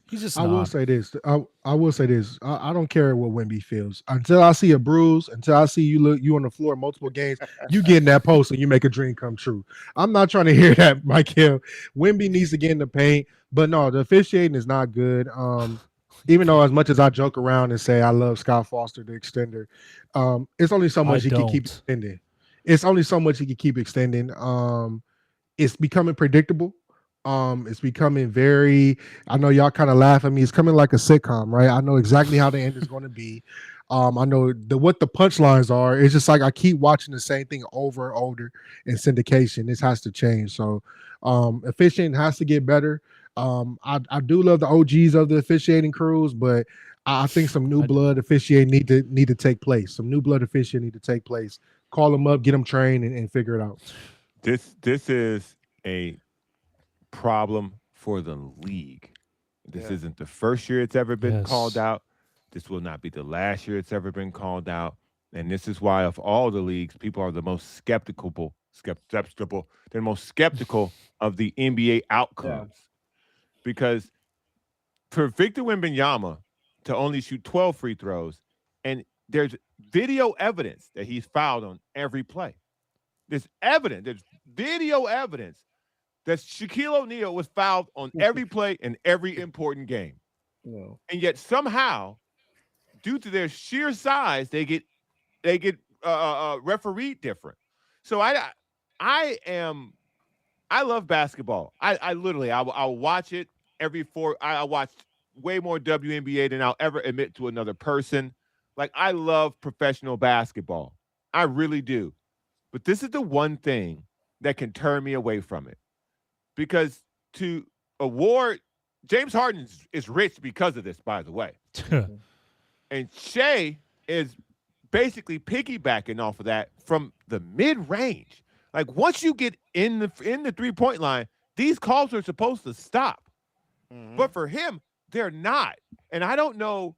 He's just I will say this. I will say this. I don't care what Wemby feels. Until I see a bruise, until I see you on the floor multiple games, you get in that post and you make a dream come true. I'm not trying to hear that, Mykell. Wemby needs to get in the paint. But no, the officiating is not good. Even though as much as I joke around and say I love Scott Foster, the extender, it's only so much he can keep extending. It's only so much he can keep extending. It's becoming predictable. It's becoming very, I know y'all kind of laugh at me. It's coming like a sitcom, right? I know exactly how the end is going to be. I know what the punchlines are. It's just like I keep watching the same thing over and over in syndication. This has to change. So officiating has to get better. I do love the OGs of the officiating crews, but I think some new blood officiating need to take place. Some new blood officiating need to take place. Call them up, get them trained, and figure it out. This is a problem for the league. This isn't the first year it's ever been called out. This will not be the last year it's ever been called out. And this is why of all the leagues, people are the most skeptical. They're most skeptical of the NBA outcomes. Because for Victor Wembanyama to only shoot 12 free throws, and there's video evidence that he's fouled on every play. There's video evidence that Shaquille O'Neal was fouled on every play in every important game. No. And yet somehow, due to their sheer size, they get refereed different. So I love basketball. I'll watch it I watch way more WNBA than I'll ever admit to another person. Like, I love professional basketball. I really do. But this is the one thing that can turn me away from it. Because to award James Harden is rich because of this, by the way. And Shea is basically piggybacking off of that from the mid-range. Like, once you get in the 3-point line, these calls are supposed to stop. But for him, they're not. And I don't know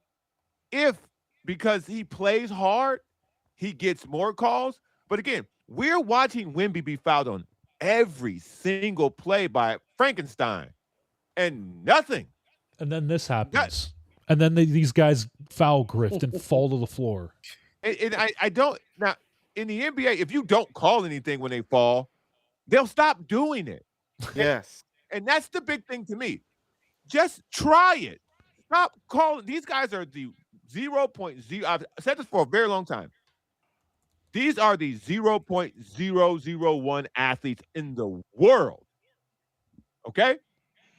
if because he plays hard, he gets more calls. But again, we're watching Wemby be fouled on every single play by Frankenstein, and nothing. And then this happens. And then these guys foul grift and fall to the floor. And I don't now in the NBA, if you don't call anything when they fall, they'll stop doing it. Yes. And that's the big thing to me. Just try it. Stop calling. These guys are the 0.0. I've said this for a very long time. These are the 0.001 athletes in the world. Okay?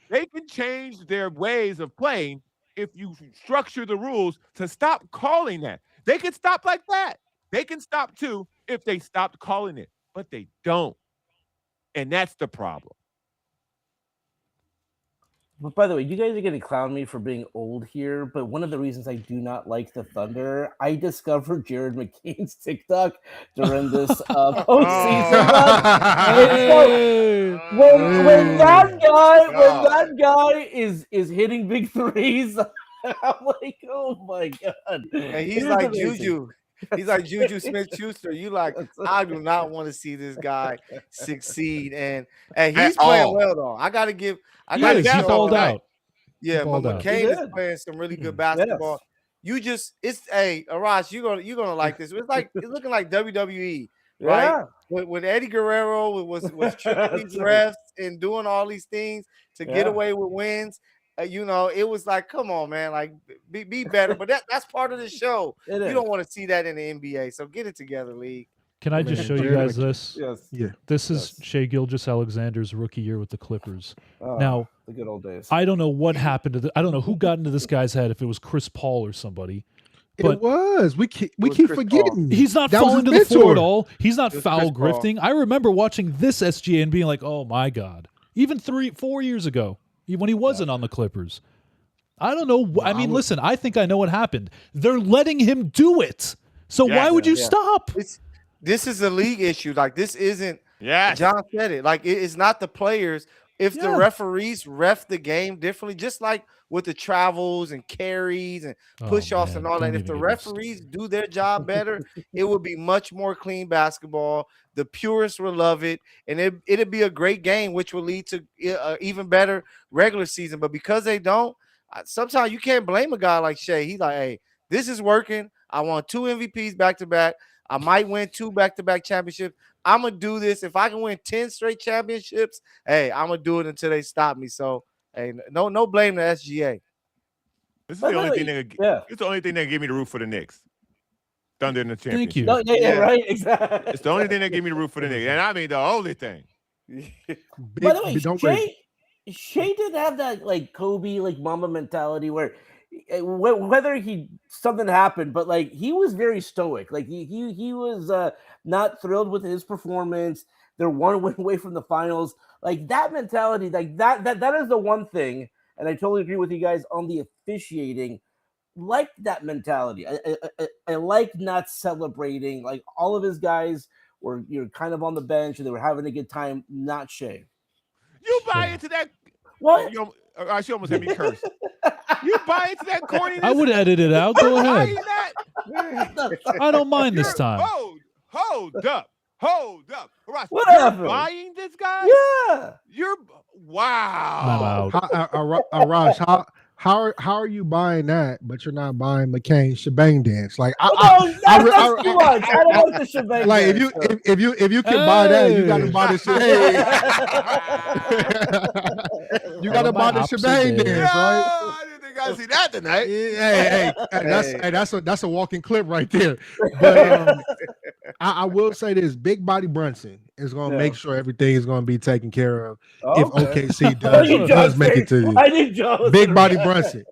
They can change their ways of playing if you structure the rules to stop calling that. They can stop like that. They can stop too if they stopped calling it, but they don't. And that's the problem. But by the way, you guys are going to clown me for being old here, but one of the reasons I do not like the Thunder, I discovered Jared McCain's TikTok during this postseason run. And so Hey. when that God. guy is hitting big threes, I'm like, oh my god! And It he's is like amazing. Juju. He's like Juju Smith-Schuster. You like, I do not want to see this guy succeed. And he's At playing all. well though. I gotta He show balled him. out. Yeah, but balled out. McCain He is did. playing some really good Yes. basketball. Arash, you're gonna like this. It's looking like WWE, right? Yeah. When Eddie Guerrero was tricking these refs and doing all these things to get Yeah. away with wins. It was like, come on, man, like be better. But that's part of the show. It You is. don't want to see that in the NBA. So get it together, league. Can I just Man, show you Jared guys this? Yes. Yeah. This is Yes. Shai Gilgeous-Alexander's rookie year with the Clippers. Oh, Now, the good old days. I don't know what happened to I don't know who got into this guy's head, if it was Chris Paul or somebody. But It was. We keep was keep Chris forgetting. he's not That was falling to his the floor at mentor. all. He's not It was foul Chris Paul. grifting. I remember watching this SGA and being like, oh my God. Even 3-4 years ago, when he wasn't on the Clippers. I don't know. I mean, listen, I think I know what happened. They're letting him do it. So Yes. why would you Yeah. stop? This is a league issue. Like this isn't. Yes. John said it. Like it's not the players. If the Yeah. referees ref the game differently, just like with the travels and carries and push-offs man, and all that, don't if the even get me referees do their job better, it would be much more clean basketball. The purists will love it, and it'd be a great game, which will lead to even better regular season. But because they don't, sometimes you can't blame a guy like Shai. He's like, hey, this is working. I want 2 MVPs back-to-back. I might win 2 back-to-back championships. I'm gonna do this. If I can win 10 straight championships, hey, I'm gonna do it until they stop me. So, hey, no blame to SGA. This is By the the only way, thing that yeah. it's the only thing that gave me the root for the Knicks. Thunder in the championship. Thank you. No, yeah, Yeah. right, exactly. It's the only thing that gave me the root for the Knicks. And I mean the only thing. By the way, don't worry. Shai did have that like Kobe like Mamba mentality where whether something happened, but like he was very stoic. Like he was not thrilled with his performance. They're one win away from the finals. Like that mentality, like that is the one thing. And I totally agree with you guys on the officiating. Like that mentality. I like not celebrating. Like all of his guys were kind of on the bench and they were having a good time. Not Shai. You buy into that. What? She almost had me curse. You buy into that corniness? I would edit it out. Go ahead. That? I don't mind this time. Hold up. Arash, What you're happened? buying this guy? Yeah. You're I'm wow. out. Arash, how are you buying that, but you're not buying McCain's shebang dance? Like That's too much. I don't like the shebang. like dance, so. if you can buy that, you got to Hey. buy the shebang. You got to buy the Opposite shebang day. dance, right? I didn't think I'd see that tonight. That's a walking clip right there. But I will say this: Big Body Brunson is going to make sure everything is going to be taken care of if OKC does make it to you. I think Joe Big Body Brunson,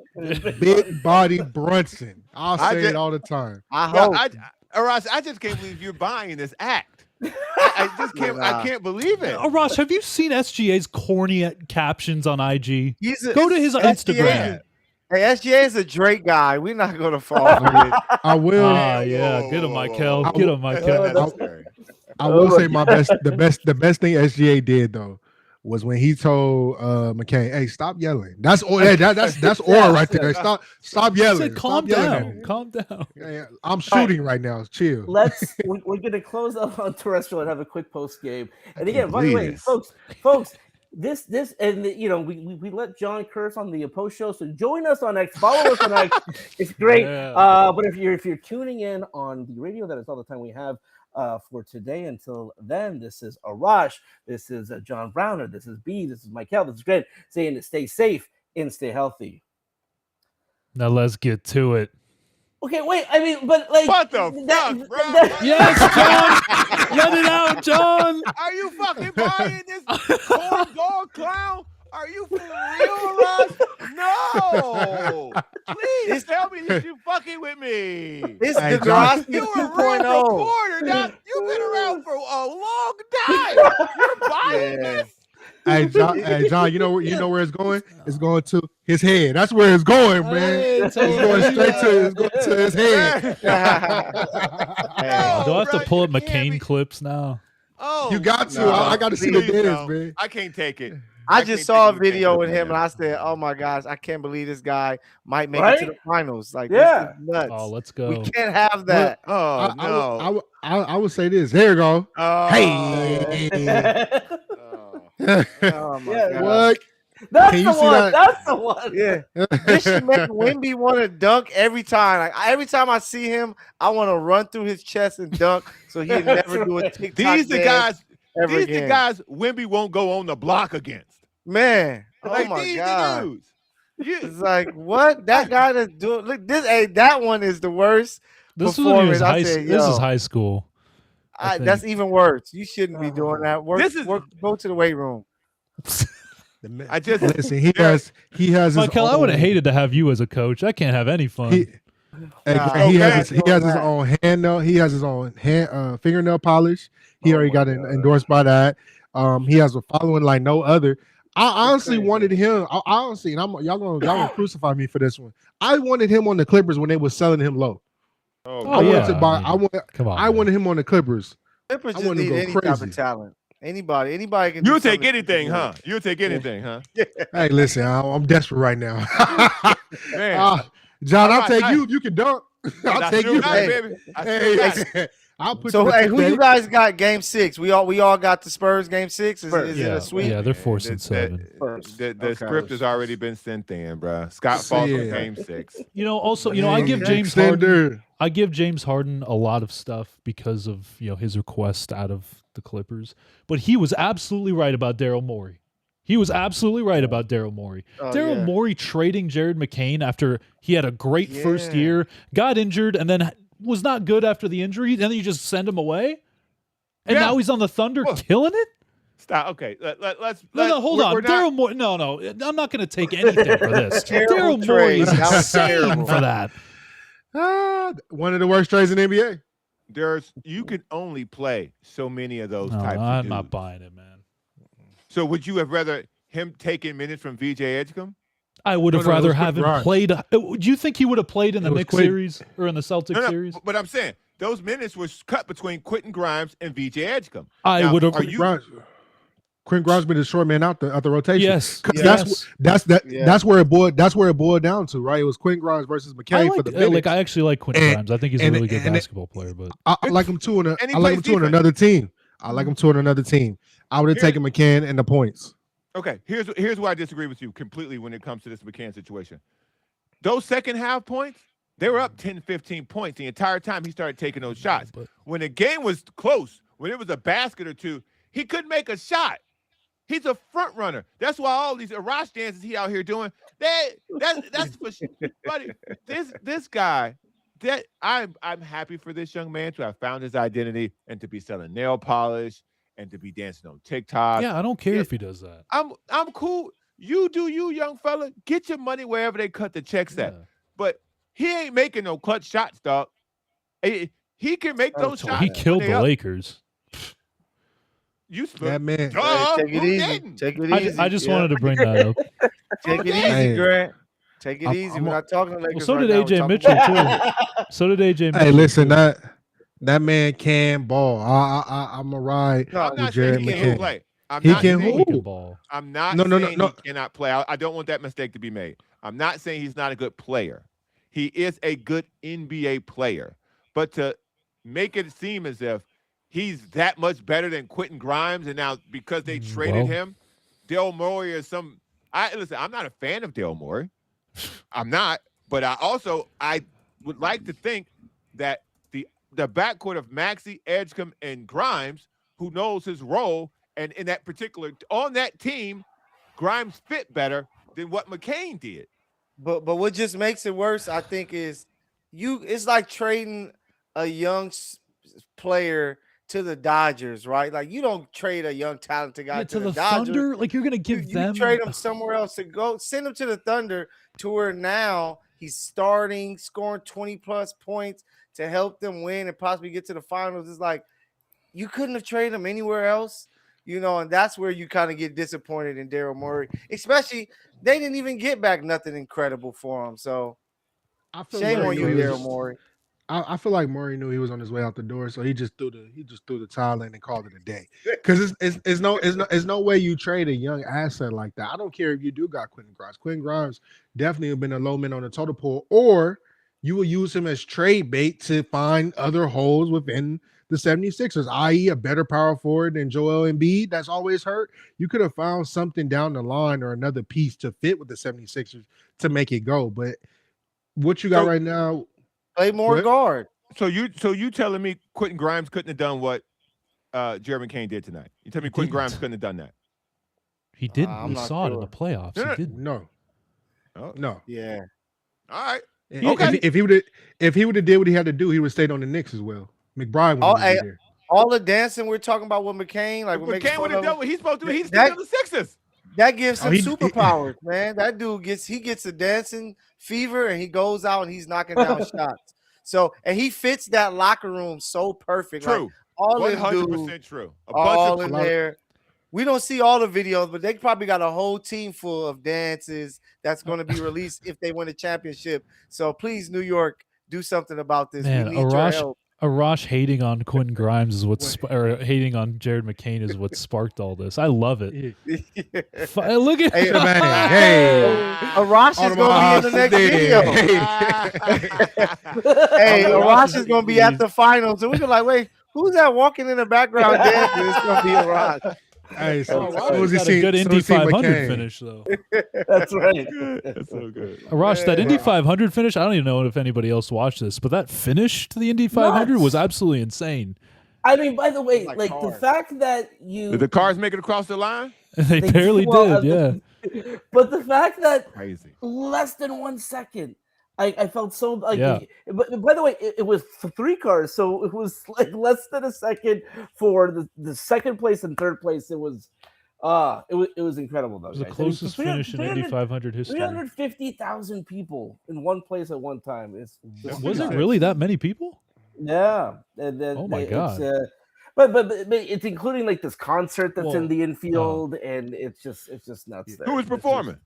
Big Body Brunson. I'll say it all the time. Arash, I just can't believe you're buying this act. I just can't. I can't believe it. Ross, have you seen SGA's corny captions on IG? Go to his Instagram. Hey, SGA is a Drake guy. We're not gonna fall for it. I will. Yeah, get him, Mykell. Get him, Mykell. I will say the best thing SGA did though was when he told McCain, "Hey, stop yelling." That's aura right there. Stop yelling. Said, calm Stop yelling at down. me. Calm down. Yeah, I'm shooting right now. Chill. We're gonna close up on terrestrial and have a quick post game. And again, by the way, this. folks, this and we let John curse on the post show. So join us on X, follow us on X. It's great. Yeah. But if you're tuning in on the radio, that is all the time we have for today. Until then, this is Arash, this is John Browner, this is B, this is Mykell, this is Greg saying to stay safe and stay healthy. Now let's get to it. Okay, wait. I mean, but like, What the fuck, bro? Yes, John. Let it out, John. Are you fucking buying this corn dog clown? Are you for real, Russ? No. Please tell me that you fucking with me. It's Hey, Degrassi You a real 2.0. reporter. Now, you've been around for a long time. You're buying this? Hey John, you know where it's going? It's going to his head. That's where it's going, man. It's going straight to his head. Do I have to pull up you can't McCain be- clips now? Oh, You got to. No, I got to see the please dance, don't. man. I can't take it. I can't just take saw a it video with man. him, and I said, "Oh my gosh, I can't believe this guy might make it Right? to the finals. Like, Yeah. this is nuts. Oh, let's We go. can't have that." Oh no. I would say this. There you go. Oh, Hey. Oh my Yeah, god. What? That's Can the you see one. that? That's the one. Yeah. This should make Wemby want to dunk every time. Like every time I see him, I want to run through his chest and dunk so he'll never do a TikTok. these the dance guys. ever These again. the guys Wemby won't go on the block against. Man. Oh Like my these god. the dudes. You, It's like what that guy that's doing. Look, this. Hey, that one is the worst. This was when he was performance. I said, this is yo. high school. That's even worse. You shouldn't be doing that. Go to the weight room. I just Listen. He has his Mykell, I would have own- hated to have you as a coach. I can't have any fun. He Nah, has his own handnail. He has his own fingernail polish. He already got endorsed by that. He has a following like no other. I honestly wanted him. I honestly, and y'all gonna crucify me for this one. I wanted him on the Clippers when they was selling him low. Oh, I wanted yeah, to buy. I mean, come on, I man. wanted him on the Clippers. Clippers I just want to need go any type crazy. of talent. Anybody can. do you'll take something anything, good. huh? You'll take anything, huh? Hey, listen, I'm desperate right now. Man, John, All I'll right, take I- you. You can dunk. I'll I take still you. got it, Hey. baby. I still got it. Hey, I'll put So you. hey, who you guys got? Game 6. We all got the Spurs. Game 6. Is it yeah, a sweep? yeah, they're 4-7. The Okay. script has already been sent in, bro. Scott So, Falls yeah. Game 6. Also, I give James Harden. Extender. I give James Harden a lot of stuff because of his request out of the Clippers, but he was absolutely right about Daryl Morey. He was absolutely right about Daryl Morey. Oh, Daryl yeah. Morey trading Jared McCain after he had a great first Yeah. year, got injured, and then was not good after the injury, and then you just send him away, and Yeah. now he's on the Thunder Well, killing it. Stop. Okay, let's. No, hold on. we're not- Daryl Morey. No, I'm not going to take anything for this. Terrible Daryl Morey is trade. That was insane terrible. for that. One of the worst trades in the NBA. You can only play so many of those No, types. I'm of not dudes. buying it, man. So would you have rather him taking minutes from VJ Edgecombe? I would have No, it rather was have him Quentin Grimes. played. Do you think he would have played in the It was Knicks Quentin. series or in the Celtics No, series? but I'm saying those minutes were cut between Quentin Grimes and VJ Edgecombe. I Now, would have. Are you? Quentin Grimes been the short man out the rotation. Yes, 'Cause yes. that's where it boiled down to, right? It was Quentin Grimes versus I McCain for like, the minutes. I actually like Quentin And- Grimes. I think he's a and- really good and- basketball player. But I like him too. And he I like plays him too on defense. another team. I like him too on another team. I would have Here- taken McCann and the points. Okay, here's where I disagree with you completely when it comes to this McCann situation. Those second half points, they were up 10, 15 points the entire time he started taking those shots. But- When the game was close, when it was a basket or two, he couldn't make a shot. He's a front runner. That's why all these Arash dances he out here doing. That's for buddy. This guy. That I'm happy for this young man to have found his identity and to be selling nail polish and to be dancing on TikTok. yeah, I don't care yeah. if he does that. I'm cool. You do you, young fella. Get your money wherever they cut the checks at. Yeah. But he ain't making no clutch shots, dog. He can make those shots. He when killed they the up. Lakers. You That man. Duh, Take it who easy. didn't? Take it easy. I just Yeah. wanted to bring that up. Take it easy, Hey. Grant. Take it I'm- easy. I'm We're a- not talking to Lakers. Well, so right did now. We're AJ talking Mitchell about- too. So did AJ Mitchell. Hey, listen, too. that man can ball. I'm a ride No, I'm with not Jared saying he can't McCann. play. I'm He not can saying He can hoop. ball. I'm not No, saying no. he cannot play. I don't want that mistake to be made. I'm not saying he's not a good player. He is a good NBA player. But to make it seem as if he's that much better than Quentin Grimes, and now because they traded Well. him, Dale Morey is some. Listen. I'm not a fan of Dale Morey. I'm not. But I would like to think that the backcourt of Maxey, Edgecombe, and Grimes, who knows his role, and in that particular on that team, Grimes fit better than what McCain did. But what just makes it worse, I think, is it's like trading a young player to the Dodgers, right? Like you don't trade a young talented guy Yeah, to to the Dodgers. Thunder, like you're gonna You, give you them trade him somewhere else to go. Send him to the Thunder to where now he's starting, scoring 20+ points to help them win and possibly get to the finals. It's like you couldn't have traded him anywhere else. and that's where you kind of get disappointed in Daryl Morey. Especially, they didn't even get back nothing incredible for him. So I feel shame Murray on you, knew he Daryl was- Morey. I feel like Murray knew he was on his way out the door, so he just threw the towel in and called it a day. Because it's no way you trade a young asset like that. I don't care if you do got Quentin Grimes. Quentin Grimes definitely have been a low man on the total pool, or you will use him as trade bait to find other holes within the 76ers, i.e. a better power forward than Joel Embiid that's always hurt. You could have found something down the line or another piece to fit with the 76ers to make it go. But what you got right now, Play more guard. So you telling me Quentin Grimes couldn't have done what Jeremy Kane did tonight? You tell me Quentin Grimes couldn't have done that? He didn't. I'm We not saw it in sure. the playoffs. Yeah. He didn't. no. Oh. No. Yeah. All right. Okay. If he would have did what he had to do, he would have stayed on the Knicks as well. McBride Oh, wouldn't hey, be there. all the dancing we're talking about with McCain, like But Kane would have done what he's supposed to do. He's still on the Sixers. that gives him he- superpowers, man. That dude gets a dancing fever and he goes out and he's knocking down shots. So and he fits that locker room so perfect. True. Like, all them 100% dudes true. all in there. We don't see all the videos, but they probably got a whole team full of dances that's going to be released if they win a championship. So please, New York, do something about this. Man, we need your help. Arash hating on Quentin Grimes is or hating on Jared McCain is what sparked all this. I love it. Look at Hey, man. Hey. Arash is going to be in the next video. Hey, Arash is going to be at the finals. And we're gonna like, wait, who's that walking in the background dancing? It's going to be Arash. Hey, so Got a good Indy 500 finish though. That's right. That's so good. Arash, that Indy 500 finish, I don't even know if anybody else watched this, but that finish to the Indy 500 was absolutely insane. I mean, by the way, Like like the cars. fact that you Did the cars make it across the line? They barely well, did, yeah. But the fact that Crazy. less than 1 second, I felt so like. Yeah. But by the way, it was 3 cars, so it was like less than a second for the second place and third place. It was incredible though. It was the guys. closest finish in Indy 500 history. 350,000 people in one place at one time. Was it really that many people? Yeah. Oh my God. But it's including like this concert that's Well, in the infield, and it's just nuts. There. Who was It's just- performing?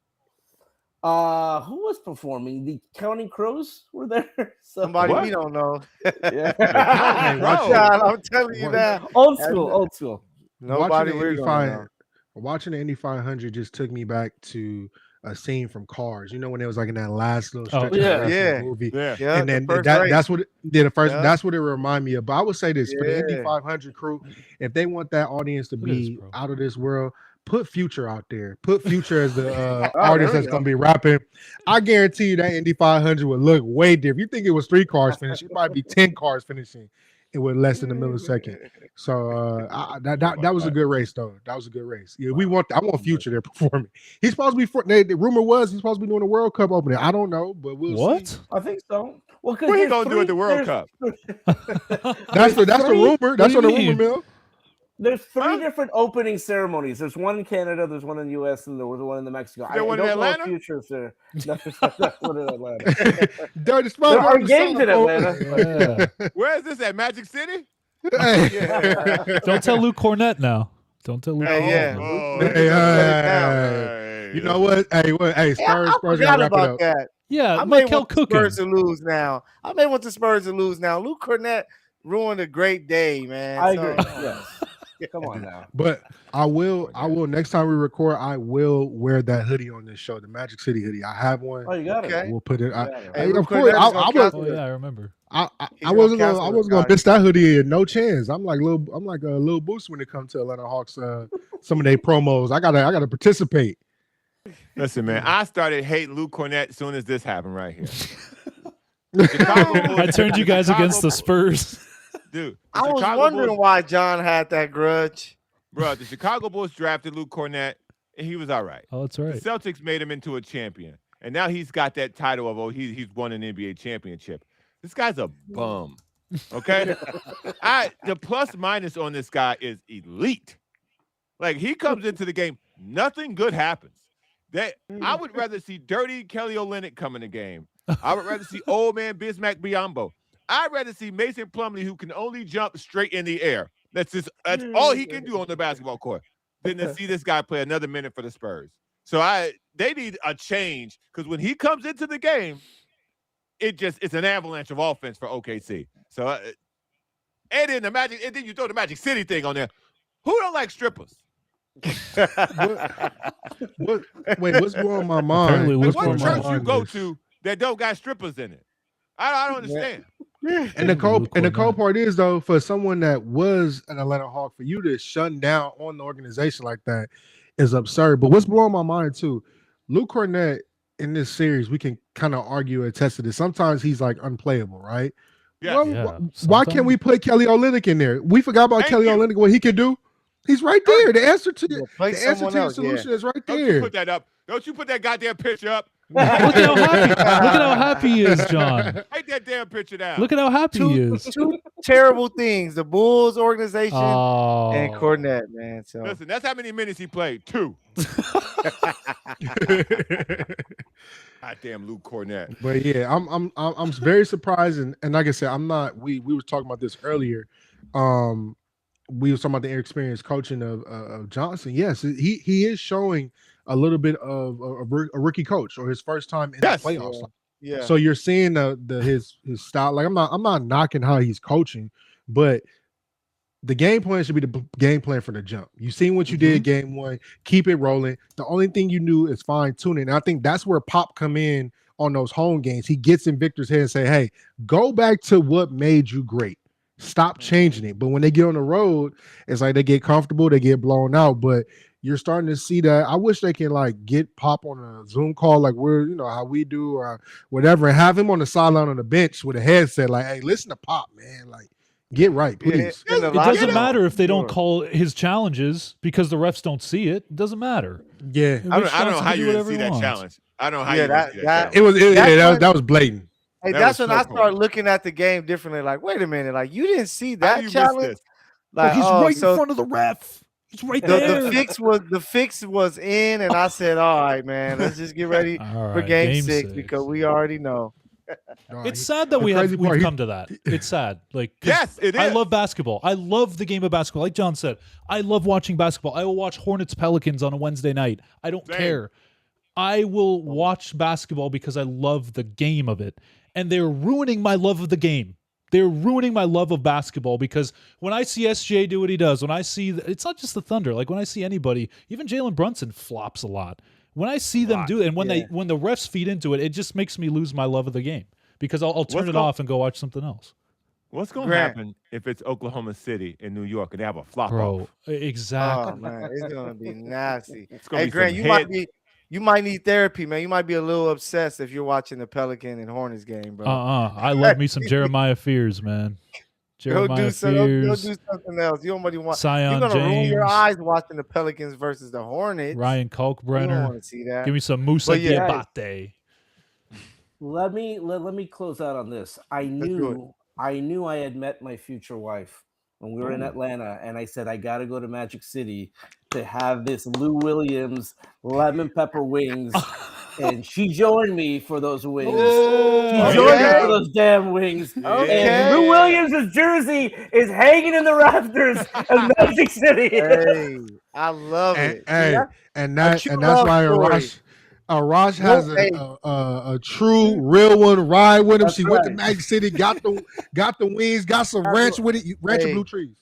who was performing? The Counting Crows were there. So, Somebody What? we don't know. yeah. Hey, watch God, I'm telling you that. old school. Nobody watching we're the Indy gonna know. 500, watching the Indy 500 just took me back to a scene from Cars. You know when it was like in that last little stretch of the yeah. rest of the Yeah. movie. Yeah. Yeah, And then the first race. that's what it did. The first Yeah. that's what it reminded me of. But I would say this for the Indy Yeah. 500 crew, if they want that audience to Look at this, be bro. out of this world, put Future out there. Put Future as the there artist we that's go. going to be rapping. I guarantee you that Indy 500 would look way different. You think it was 3 cars finishing? It might be 10 cars finishing it with less than a millisecond. So that was a good race, though. That was a good race. Yeah, I want Future there performing. He's supposed to be. The rumor was he's supposed to be doing a World Cup opening. I don't know, but we'll see. What? I think so. Well, What are you gonna do at the World Cup? That's the rumor. That's What on do the you rumor mill. There's 3 Huh? different opening ceremonies. There's one in Canada, there's one in the U.S., and there was one in the Mexico. there one in don't know if Atlanta? Future's there. No, there's one in Atlanta. Dirty spot. There are on the games in side. Atlanta. Yeah. Where is this at? Magic City? Hey. Don't tell Luke Cornett now. Don't tell Luke. Hey, yeah. Oh, Hey, you know what? Hey, Spurs I gotta forgot wrap it about up. that. Yeah, I may Mykell want the cooking. Spurs to lose now. Luke Cornett ruined a great day, man. I So- agree. Yes. Come on now. But I will next time we record, I will wear that hoodie on this show, the Magic City hoodie. I have one. Oh, you got it. Okay. We'll put it. Hey, Of Luke course, Cornett's gonna I Oh yeah, I remember. wasn't cancel gonna it, miss that hoodie. No chance. I'm like a little boost when it comes to Atlanta Hawks. Some of their promos. I gotta participate. Listen, man, I started hating Luke Cornett as soon as this happened right here. Chicago Bulls- I turned you guys Chicago against the Bulls- Spurs. Dude, the I was Chicago wondering Bulls, why John had that grudge. bro, the Chicago Bulls drafted Luke Cornett, and he was all right. Oh, that's The right. Celtics made him into a champion, and now he's got that title of he's won an NBA championship. This guy's a bum. Okay, the plus minus on this guy is elite. Like he comes into the game, nothing good happens. I would rather see dirty Kelly Olynyk come in the game. I would rather see old man Bismack Biyombo. I'd rather see Mason Plumlee, who can only jump straight in the air. That's all he can do on the basketball court. Than to see this guy play another minute for the Spurs. So they need a change because when he comes into the game, it's an avalanche of offense for OKC. So and then you throw the Magic City thing on there. Who don't like strippers? What's going on my mind? What church you go to that don't got strippers in it? I don't understand. And the cold part is though, for someone that was an Atlanta Hawk, for you to shut down on the organization like that is absurd. But what's blowing my mind too, Luke Cornett in this series, we can kind of argue and test this. Sometimes he's like unplayable, right? Yeah. Why can't we put Kelly Olynyk in there? We forgot about Kelly Olynyk, what he can do. He's right there. The answer to your solution is right there. Don't you put that up. Don't you put that goddamn picture up. Look at how happy he is, John. Write that damn picture down. Look at how happy he is. Two terrible things: the Bulls organization and Cornette, man. So listen, that's how many minutes he played. 2. Goddamn Luke Cornett. But yeah, I'm very surprised, and like I said, I'm not. We were talking about this earlier. We were talking about the inexperienced coaching of Johnson. Yes, he is showing a little bit of a rookie coach or his first time in the playoffs. Yeah. So you're seeing his style. Like I'm not knocking how he's coaching, but the game plan should be the game plan from the jump. You seen what you did game 1. Keep it rolling. The only thing you knew is fine tuning. And I think that's where Pop come in on those home games. He gets in Victor's head and say, "Hey, go back to what made you great. Stop changing it." But when they get on the road, it's like they get comfortable, they get blown out. But you're starting to see that. I wish they can like get Pop on a Zoom call, like we're, how we do or whatever, and have him on the sideline on the bench with a headset, like, "Hey, listen to Pop, man. Like, get right, please." It doesn't matter if they don't call his challenges because the refs don't see it. It doesn't matter. Yeah. I don't know how you didn't see that challenge. I don't know how you didn't see that challenge. That was blatant. Hey, that's when I started looking at the game differently. Like, wait a minute, like you didn't see that challenge? Like, he's right in front of the ref. He's right there. The fix was in, and I said, "All right, man, let's just get ready for game 6 because we already know." It's sad that we've come to that. It's sad. Like, yes, it is. I love basketball. I love the game of basketball. Like John said, I love watching basketball. I will watch Hornets Pelicans on a Wednesday night. I don't care. I will watch basketball because I love the game of it. And they're ruining my love of the game. They're ruining my love of basketball because when I see SGA do what he does, when I see it's not just the Thunder, like when I see anybody, even Jalen Brunson flops a lot. When I see them do it, and when the refs feed into it, it just makes me lose my love of the game because I'll turn it off and go watch something else. What's going to happen if it's Oklahoma City and New York and they have a flop off? Exactly. Oh man, it's going to be nasty. Hey, Grant, you might need therapy, man. You might be a little obsessed if you're watching the Pelican and Hornets game, bro. I love me some Jeremiah Fears, man. Go do something else. You don't want. You're gonna roll your eyes watching the Pelicans versus the Hornets. Ryan Kalkbrenner. You don't want to see that. Give me some Musa Diabate. Let me close out on this. I knew I had met my future wife when we were in Atlanta, and I said I got to go to Magic City to have this Lou Williams lemon pepper wings, and she joined me for those wings. She joined me for those damn wings. And Lou Williams' jersey is hanging in the rafters of Magic City. Hey, I love it. And that's why Arash has a true real one. Ride with him. She went to Magic City, got the wings, got some ranch with it. Ranch and blue trees.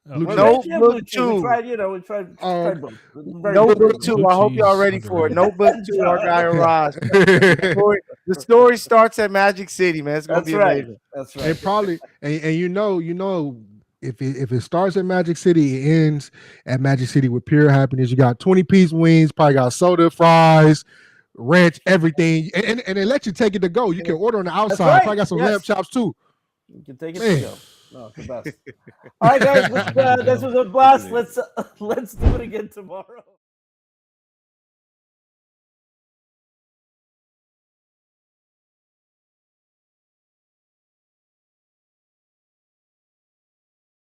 Notebook 2. We tried Notebook 2. I hope y'all ready for it. Notebook 2, our guy Arash. The story starts at Magic City, man. It's gonna be amazing. That's right. It probably and you know if it starts at Magic City, it ends at Magic City with pure happiness. You got 20-piece wings, probably got soda, fries, ranch, everything, and they let you take it to go. You can order on the outside. Probably got some lamb chops too. You can take it to go. No, the best. All right, guys, this was a blast. Let's do it again tomorrow.